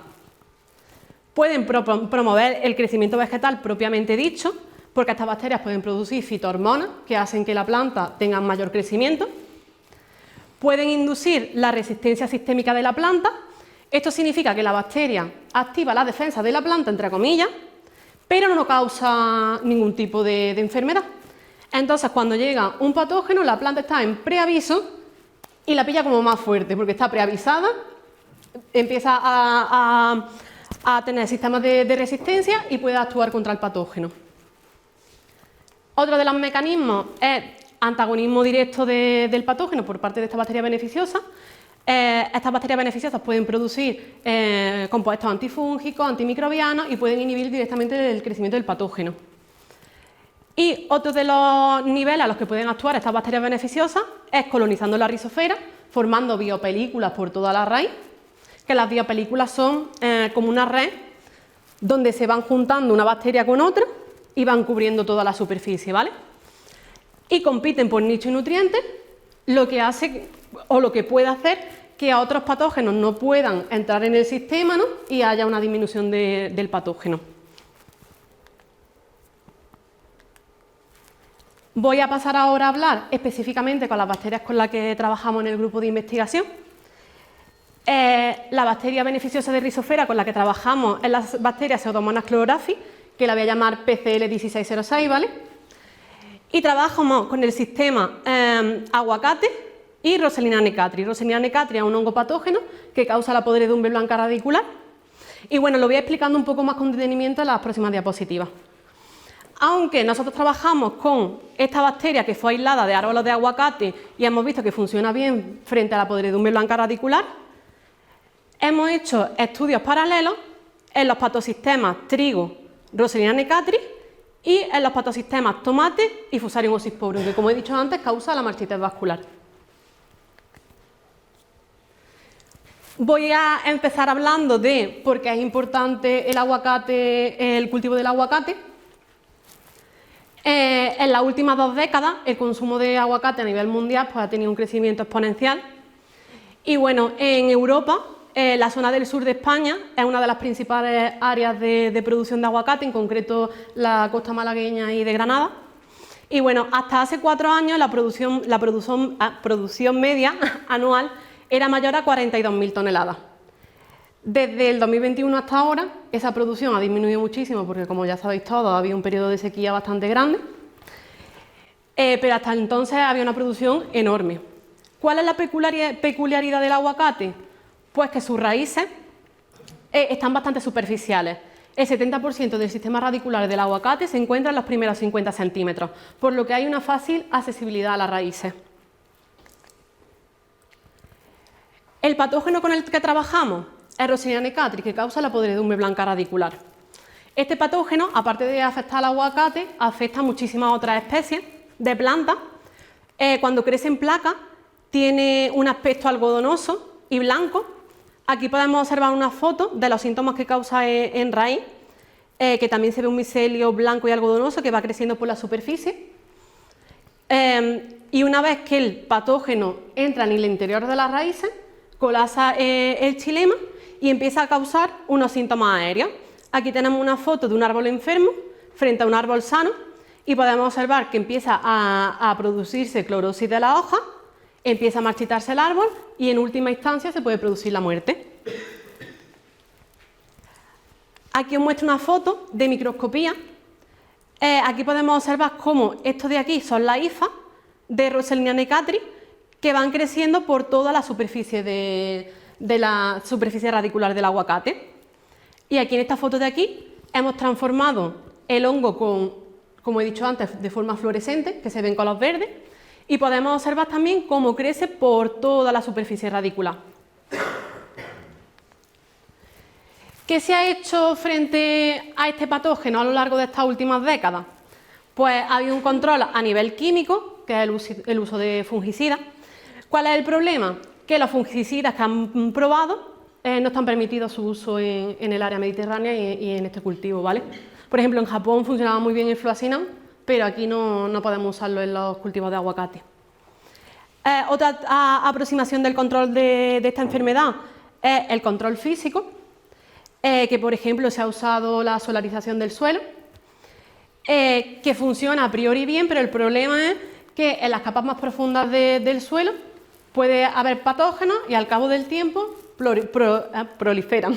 Pueden promover el crecimiento vegetal propiamente dicho, porque estas bacterias pueden producir fitohormonas que hacen que la planta tenga mayor crecimiento. Pueden inducir la resistencia sistémica de la planta. Esto significa que la bacteria activa la defensa de la planta, entre comillas, pero no causa ningún tipo de enfermedad. Entonces, cuando llega un patógeno, la planta está en preaviso y la pilla como más fuerte, porque está preavisada, empieza a tener sistemas de resistencia y puede actuar contra el patógeno. Otro de los mecanismos es antagonismo directo del patógeno por parte de esta bacteria beneficiosa. Estas bacterias beneficiosas pueden producir compuestos antifúngicos, antimicrobianos y pueden inhibir directamente el crecimiento del patógeno. Y otro de los niveles a los que pueden actuar estas bacterias beneficiosas es colonizando la rizosfera, formando biopelículas por toda la raíz, que las biopelículas son como una red donde se van juntando una bacteria con otra y van cubriendo toda la superficie, ¿vale? Y compiten por nicho y nutrientes, lo que hace o lo que puede hacer que a otros patógenos no puedan entrar en el sistema, ¿no? Y haya una disminución del patógeno. Voy a pasar ahora a hablar específicamente con las bacterias con las que trabajamos en el grupo de investigación. La bacteria beneficiosa de rizosfera con la que trabajamos es la bacteria Pseudomonas chlorographi, que la voy a llamar PCL1606, ¿vale? Y trabajamos con el sistema aguacate y Roselina necatri. Roselina necatri es un hongo patógeno que causa la podredumbre blanca radicular. Y bueno, lo voy a ir explicando un poco más con detenimiento en las próximas diapositivas. Aunque nosotros trabajamos con esta bacteria que fue aislada de árboles de aguacate y hemos visto que funciona bien frente a la podredumbre blanca radicular, hemos hecho estudios paralelos en los patosistemas trigo, Roselina necatri y en los patosistemas tomate y Fusarium oxysporum, que como he dicho antes causa la marchitis vascular. Voy a empezar hablando de por qué es importante el aguacate, el cultivo del aguacate. En las últimas 2 décadas el consumo de aguacate a nivel mundial pues, ha tenido un crecimiento exponencial. Y bueno, en Europa, la zona del sur de España es una de las principales áreas de producción de aguacate, en concreto la costa malagueña y de Granada. Y bueno, hasta hace 4 años la producción media anual era mayor a 42.000 toneladas. Desde el 2021 hasta ahora, esa producción ha disminuido muchísimo porque, como ya sabéis todos, había un periodo de sequía bastante grande, pero hasta entonces había una producción enorme. ¿Cuál es la peculiaridad del aguacate? Pues que sus raíces están bastante superficiales. El 70% del sistema radicular del aguacate se encuentra en los primeros 50 centímetros, por lo que hay una fácil accesibilidad a las raíces. El patógeno con el que trabajamos es Roselia necatris, que causa la podredumbre blanca radicular. Este patógeno, aparte de afectar al aguacate, afecta a muchísimas otras especies de plantas. Cuando crece en placa, tiene un aspecto algodonoso y blanco. Aquí podemos observar una foto de los síntomas que causa en raíz, que también se ve un micelio blanco y algodonoso que va creciendo por la superficie. Y una vez que el patógeno entra en el interior de las raíces, colapsa el xilema y empieza a causar unos síntomas aéreos. Aquí tenemos una foto de un árbol enfermo frente a un árbol sano y podemos observar que empieza a producirse clorosis de la hoja, empieza a marchitarse el árbol y en última instancia se puede producir la muerte. Aquí os muestro una foto de microscopía. Aquí podemos observar cómo esto de aquí son las hifas de Roselia necatris que van creciendo por toda la superficie de la superficie radicular del aguacate. Y aquí en esta foto de aquí hemos transformado el hongo como he dicho antes, de forma fluorescente, que se ve en color verde, y podemos observar también cómo crece por toda la superficie radicular. ¿Qué se ha hecho frente a este patógeno a lo largo de estas últimas décadas? Pues ha habido un control a nivel químico, que es el uso de fungicidas. ¿Cuál es el problema? Que los fungicidas que han probado no están permitidos su uso en el área mediterránea y en este cultivo, ¿vale? Por ejemplo, en Japón funcionaba muy bien el fluacinam, pero aquí no podemos usarlo en los cultivos de aguacate. Otra aproximación del control de esta enfermedad es el control físico, que por ejemplo se ha usado la solarización del suelo, que funciona a priori bien, pero el problema es que en las capas más profundas del suelo puede haber patógenos y al cabo del tiempo proliferan.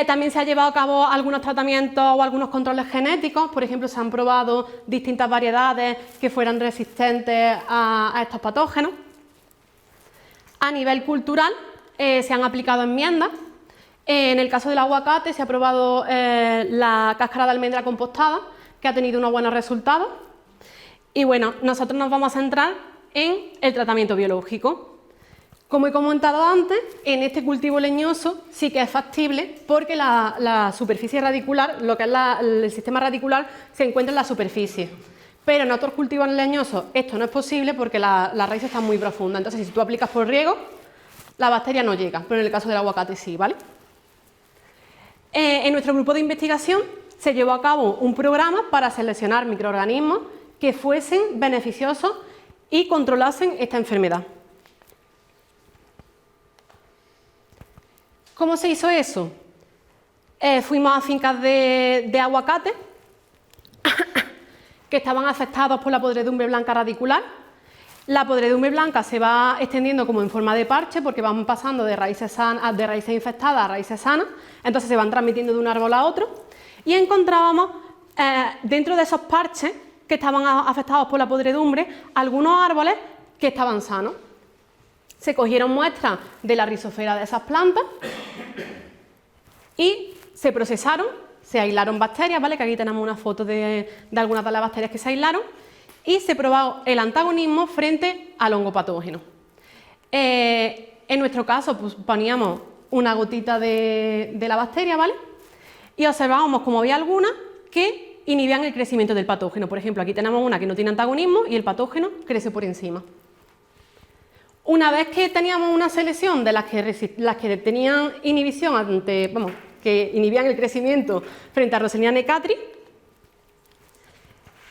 También se han llevado a cabo algunos tratamientos o algunos controles genéticos. Por ejemplo, se han probado distintas variedades que fueran resistentes a estos patógenos. A nivel cultural se han aplicado enmiendas. En el caso del aguacate se ha probado la cáscara de almendra compostada, que ha tenido unos buenos resultados. Y bueno, nosotros nos vamos a centrar en el tratamiento biológico. Como he comentado antes, en este cultivo leñoso sí que es factible porque la superficie radicular, lo que es el sistema radicular, se encuentra en la superficie. Pero en otros cultivos leñosos esto no es posible porque la raíz está muy profunda. Entonces, si tú aplicas por riego, la bacteria no llega, pero en el caso del aguacate sí, ¿vale? En nuestro grupo de investigación se llevó a cabo un programa para seleccionar microorganismos que fuesen beneficiosos y controlasen esta enfermedad. ¿Cómo se hizo eso? Fuimos a fincas de aguacate que estaban afectados por la podredumbre blanca radicular. La podredumbre blanca se va extendiendo como en forma de parche porque van pasando de raíces infectadas a raíces sanas, entonces se van transmitiendo de un árbol a otro y encontrábamos dentro de esos parches que estaban afectados por la podredumbre algunos árboles que estaban sanos. Se cogieron muestras de la rizosfera de esas plantas y se procesaron, se aislaron bacterias, ¿vale? Que aquí tenemos una foto de algunas de las bacterias que se aislaron, y se probó el antagonismo frente al hongo patógeno. En nuestro caso, pues, poníamos una gotita de la bacteria, ¿vale? Y observábamos como había algunas que inhibían el crecimiento del patógeno. Por ejemplo, aquí tenemos una que no tiene antagonismo y el patógeno crece por encima. Una vez que teníamos una selección de las que tenían inhibición ante, que inhibían el crecimiento frente a Roselia necatris,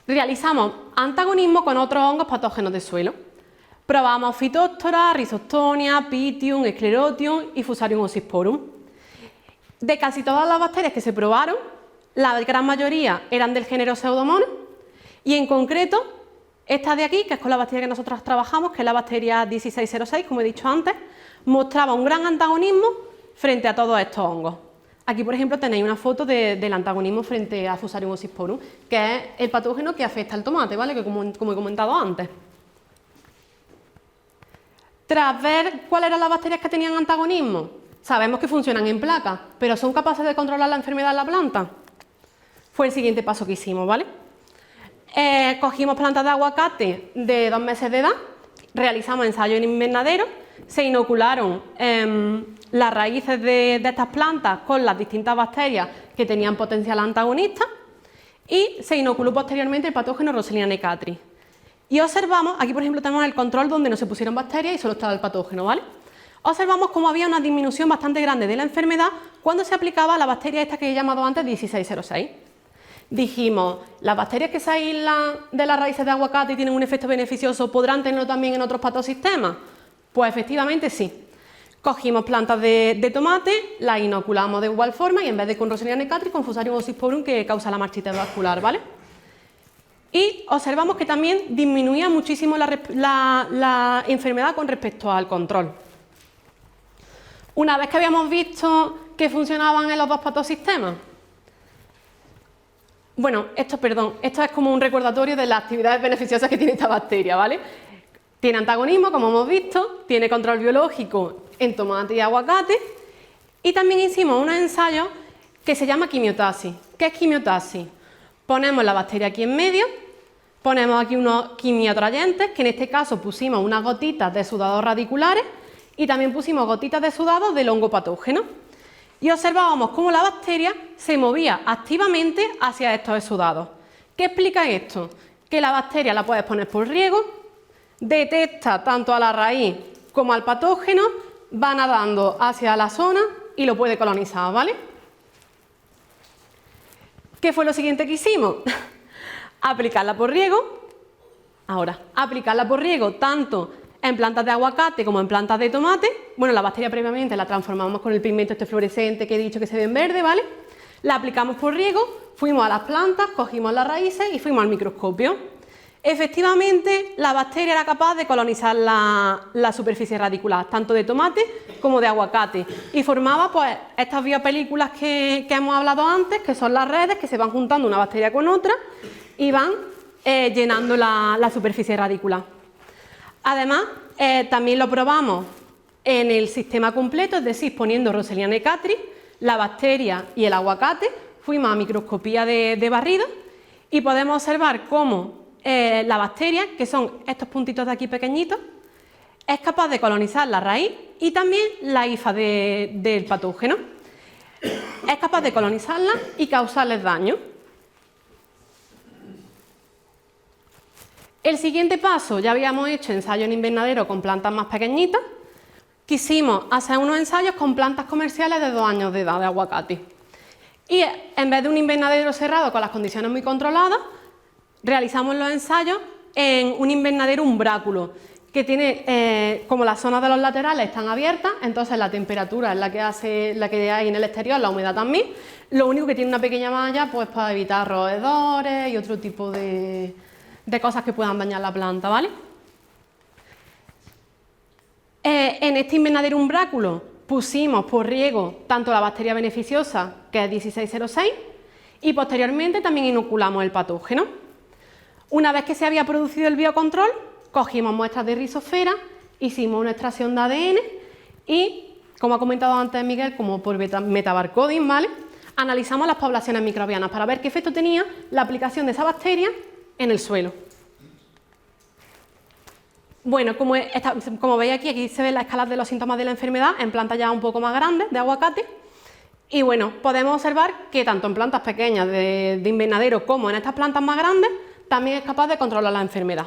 realizamos antagonismo con otros hongos patógenos de suelo. Probamos Phytophthora, Rhizoctonia, Pythium, Sclerotium y Fusarium oxysporum. De casi todas las bacterias que se probaron, la gran mayoría eran del género Pseudomonas y en concreto esta de aquí, que es con la bacteria que nosotros trabajamos, que es la bacteria 1606, como he dicho antes, mostraba un gran antagonismo frente a todos estos hongos. Aquí, por ejemplo, tenéis una foto del antagonismo frente a Fusarium oxysporum, que es el patógeno que afecta al tomate, ¿vale? Que como he comentado antes. Tras ver cuáles eran las bacterias que tenían antagonismo, sabemos que funcionan en placas, pero ¿son capaces de controlar la enfermedad en la planta? Fue el siguiente paso que hicimos, ¿vale? Cogimos plantas de aguacate de 2 meses de edad, realizamos ensayos en invernadero, se inocularon las raíces de estas plantas con las distintas bacterias que tenían potencial antagonista y se inoculó posteriormente el patógeno Roselia necatris. Y observamos, aquí por ejemplo tenemos el control donde no se pusieron bacterias y solo estaba el patógeno, ¿vale? Observamos cómo había una disminución bastante grande de la enfermedad cuando se aplicaba la bacteria esta que he llamado antes 1606. Dijimos, ¿las bacterias que se aíslan de las raíces de aguacate y tienen un efecto beneficioso podrán tenerlo también en otros patosistemas? Pues efectivamente sí. Cogimos plantas de tomate, las inoculamos de igual forma y en vez de con Roselia necatris, con Fusarium oxysporum que causa la marchitis vascular, ¿vale? Y observamos que también disminuía muchísimo la enfermedad con respecto al control. Una vez que habíamos visto que funcionaban en los dos patosistemas, bueno, esto es como un recordatorio de las actividades beneficiosas que tiene esta bacteria, ¿vale? Tiene antagonismo, como hemos visto, tiene control biológico en tomate y aguacate y también hicimos unos ensayos que se llama quimiotaxis. ¿Qué es quimiotaxis? Ponemos la bacteria aquí en medio, ponemos aquí unos quimiotrayentes, que en este caso pusimos unas gotitas de sudados radiculares y también pusimos gotitas de sudados del hongo patógeno. Y observábamos cómo la bacteria se movía activamente hacia estos exudados. ¿Qué explica esto? Que la bacteria la puedes poner por riego, detecta tanto a la raíz como al patógeno, va nadando hacia la zona y lo puede colonizar, ¿vale? ¿Qué fue lo siguiente que hicimos? Aplicarla por riego. Ahora, aplicarla por riego tanto en plantas de aguacate como en plantas de tomate. Bueno, la bacteria previamente la transformamos con el pigmento este fluorescente que he dicho que se ve en verde, ¿vale? La aplicamos por riego, fuimos a las plantas, cogimos las raíces y fuimos al microscopio. Efectivamente, la bacteria era capaz de colonizar la superficie radicular, tanto de tomate como de aguacate, y formaba pues estas biopelículas que hemos hablado antes, que son las redes que se van juntando una bacteria con otra y van llenando la superficie radicular. Además, también lo probamos en el sistema completo, es decir, poniendo Roselia necatris, la bacteria y el aguacate, fuimos a microscopía de barrido y podemos observar cómo la bacteria, que son estos puntitos de aquí pequeñitos, es capaz de colonizar la raíz y también la hifa del patógeno. Es capaz de colonizarla y causarles daño. El siguiente paso, ya habíamos hecho ensayos en invernadero con plantas más pequeñitas. Quisimos hacer unos ensayos con plantas comerciales de 2 años de edad de aguacate. Y en vez de un invernadero cerrado con las condiciones muy controladas, realizamos los ensayos en un invernadero umbráculo, que tiene, como las zonas de los laterales están abiertas, entonces la temperatura es la que hay en el exterior, la humedad también. Lo único que tiene una pequeña malla, pues para evitar roedores y otro tipo de cosas que puedan dañar la planta, ¿vale? En este invernadero umbráculo pusimos por riego tanto la bacteria beneficiosa, que es 1606, y posteriormente también inoculamos el patógeno. Una vez que se había producido el biocontrol, cogimos muestras de rizosfera, hicimos una extracción de ADN y, como ha comentado antes Miguel, como por metabarcoding, ¿vale?, analizamos las poblaciones microbianas para ver qué efecto tenía la aplicación de esa bacteria en el suelo. Bueno, como veis aquí se ven las escalas de los síntomas de la enfermedad en plantas ya un poco más grandes de aguacate. Y bueno, podemos observar que tanto en plantas pequeñas de invernadero como en estas plantas más grandes también es capaz de controlar la enfermedad.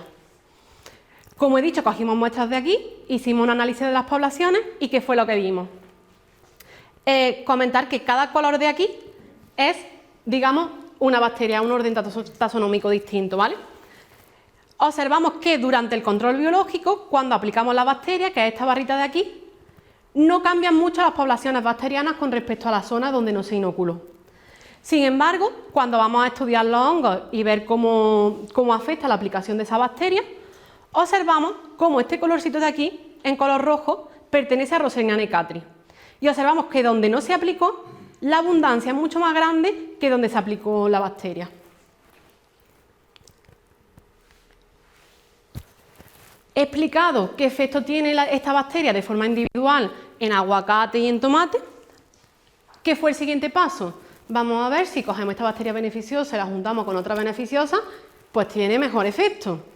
Como he dicho, cogimos muestras de aquí, hicimos un análisis de las poblaciones y ¿qué fue lo que vimos? Comentar que cada color de aquí es, digamos, una bacteria, un orden taxonómico distinto, ¿vale? Observamos que durante el control biológico, cuando aplicamos la bacteria, que es esta barrita de aquí, no cambian mucho las poblaciones bacterianas con respecto a la zona donde no se inoculó. Sin embargo, cuando vamos a estudiar los hongos y ver cómo afecta la aplicación de esa bacteria, observamos cómo este colorcito de aquí, en color rojo, pertenece a Roselia necatris. Y observamos que donde no se aplicó, la abundancia es mucho más grande que donde se aplicó la bacteria. He explicado qué efecto tiene esta bacteria de forma individual en aguacate y en tomate. ¿Qué fue el siguiente paso? Vamos a ver si cogemos esta bacteria beneficiosa y la juntamos con otra beneficiosa, pues tiene mejor efecto.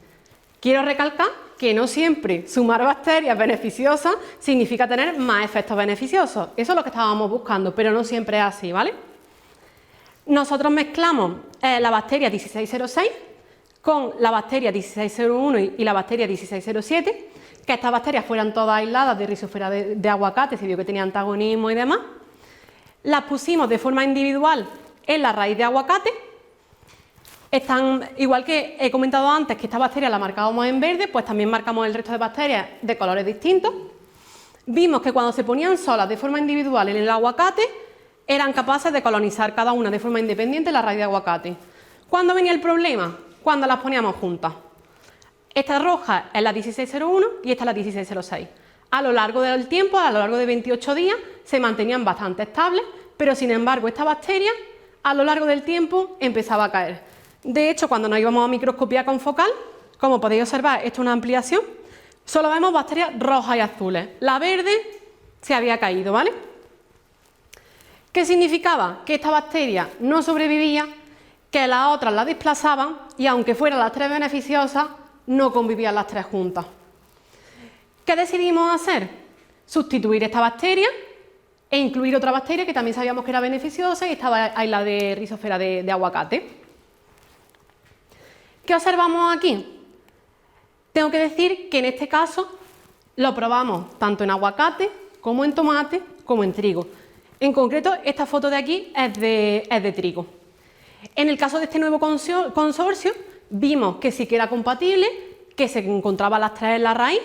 Quiero recalcar que no siempre sumar bacterias beneficiosas significa tener más efectos beneficiosos. Eso es lo que estábamos buscando, pero no siempre es así, ¿vale? Nosotros mezclamos la bacteria 1606 con la bacteria 1601 y la bacteria 1607, que estas bacterias fueran todas aisladas de rizosfera de aguacate, se vio que tenían antagonismo y demás. Las pusimos de forma individual en la raíz de aguacate. Están, igual que he comentado antes que esta bacteria la marcábamos en verde, pues también marcamos el resto de bacterias de colores distintos. Vimos que cuando se ponían solas de forma individual en el aguacate, eran capaces de colonizar cada una de forma independiente la raíz de aguacate. ¿Cuándo venía el problema? Cuando las poníamos juntas. Esta roja es la 1601 y esta es la 1606. A lo largo del tiempo, a lo largo de 28 días, se mantenían bastante estables, pero sin embargo esta bacteria a lo largo del tiempo empezaba a caer. De hecho, cuando nos íbamos a microscopiar con focal, como podéis observar, esto es una ampliación, solo vemos bacterias rojas y azules. La verde se había caído, ¿vale? ¿Qué significaba? Que esta bacteria no sobrevivía, que las otras la desplazaban y aunque fueran las tres beneficiosas, no convivían las tres juntas. ¿Qué decidimos hacer? Sustituir esta bacteria e incluir otra bacteria que también sabíamos que era beneficiosa y estaba ahí la de rizosfera de aguacate. ¿Qué observamos aquí? Tengo que decir que en este caso lo probamos tanto en aguacate como en tomate como en trigo. En concreto, esta foto de aquí es de trigo. En el caso de este nuevo consorcio, vimos que sí que era compatible, que se encontraban las tres en la raíz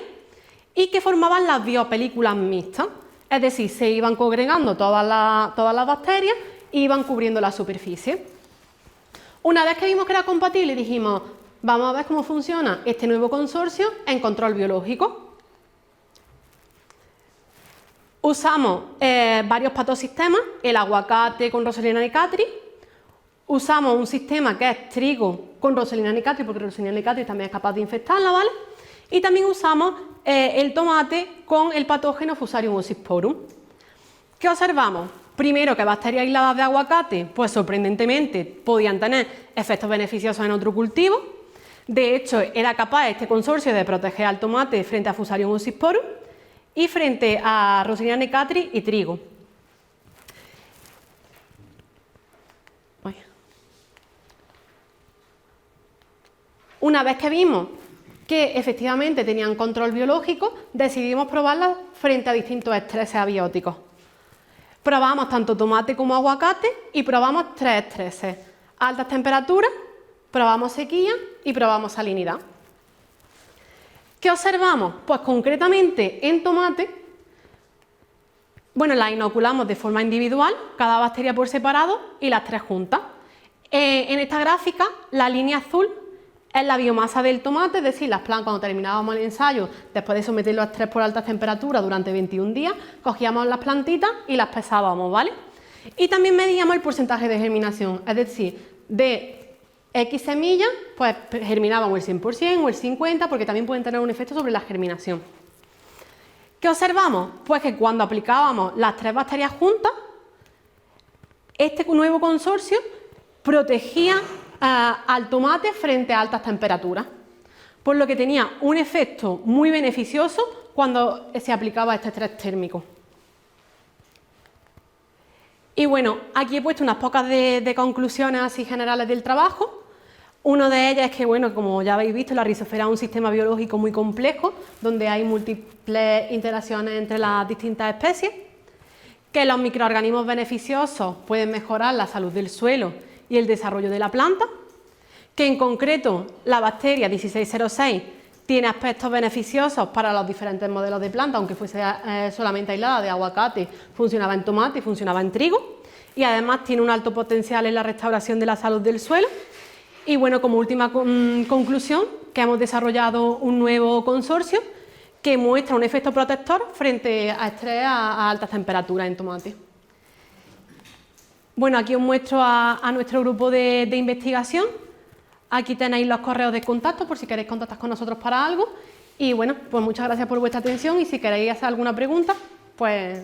y que formaban las biopelículas mixtas. Es decir, se iban congregando todas las bacterias e iban cubriendo la superficie. Una vez que vimos que era compatible, dijimos, vamos a ver cómo funciona este nuevo consorcio en control biológico. Usamos varios patosistemas, el aguacate con Roselia necatris, usamos un sistema que es trigo con Roselia necatris, porque Roselia necatris también es capaz de infectarla, ¿vale? Y también usamos el tomate con el patógeno Fusarium oxysporum. ¿Qué observamos? Primero, que bacterias aisladas de aguacate, pues sorprendentemente podían tener efectos beneficiosos en otro cultivo. De hecho, era capaz este consorcio de proteger al tomate frente a Fusarium oxysporum y frente a Roselia necatris y trigo. Una vez que vimos que efectivamente tenían control biológico, decidimos probarlas frente a distintos estreses abióticos. Probamos tanto tomate como aguacate y probamos tres estreses: altas temperaturas, probamos sequía y probamos salinidad. ¿Qué observamos? Pues concretamente en tomate, bueno, las inoculamos de forma individual, cada bacteria por separado y las tres juntas. En esta gráfica, la línea azul es la biomasa del tomate, es decir, las plantas, cuando terminábamos el ensayo, después de someterlo a estrés por altas temperaturas durante 21 días, cogíamos las plantitas y las pesábamos, ¿vale? Y también medíamos el porcentaje de germinación, es decir, de X semillas, pues germinábamos el 100% o el 50%, porque también pueden tener un efecto sobre la germinación. ¿Qué observamos? Pues que cuando aplicábamos las tres bacterias juntas, este nuevo consorcio protegía al tomate frente a altas temperaturas, por lo que tenía un efecto muy beneficioso cuando se aplicaba este estrés térmico. Y bueno, aquí he puesto unas pocas de conclusiones así generales del trabajo. Uno de ellos es que, bueno, como ya habéis visto, la rizosfera es un sistema biológico muy complejo, donde hay múltiples interacciones entre las distintas especies, que los microorganismos beneficiosos pueden mejorar la salud del suelo y el desarrollo de la planta, que en concreto la bacteria 1606 tiene aspectos beneficiosos para los diferentes modelos de planta, aunque fuese solamente aislada de aguacate, funcionaba en tomate y funcionaba en trigo, y además tiene un alto potencial en la restauración de la salud del suelo. Y bueno, como última conclusión, que hemos desarrollado un nuevo consorcio que muestra un efecto protector frente a estrés a altas temperaturas en tomate. Bueno, aquí os muestro a nuestro grupo de investigación. Aquí tenéis los correos de contacto por si queréis contactar con nosotros para algo. Y bueno, pues muchas gracias por vuestra atención y si queréis hacer alguna pregunta, pues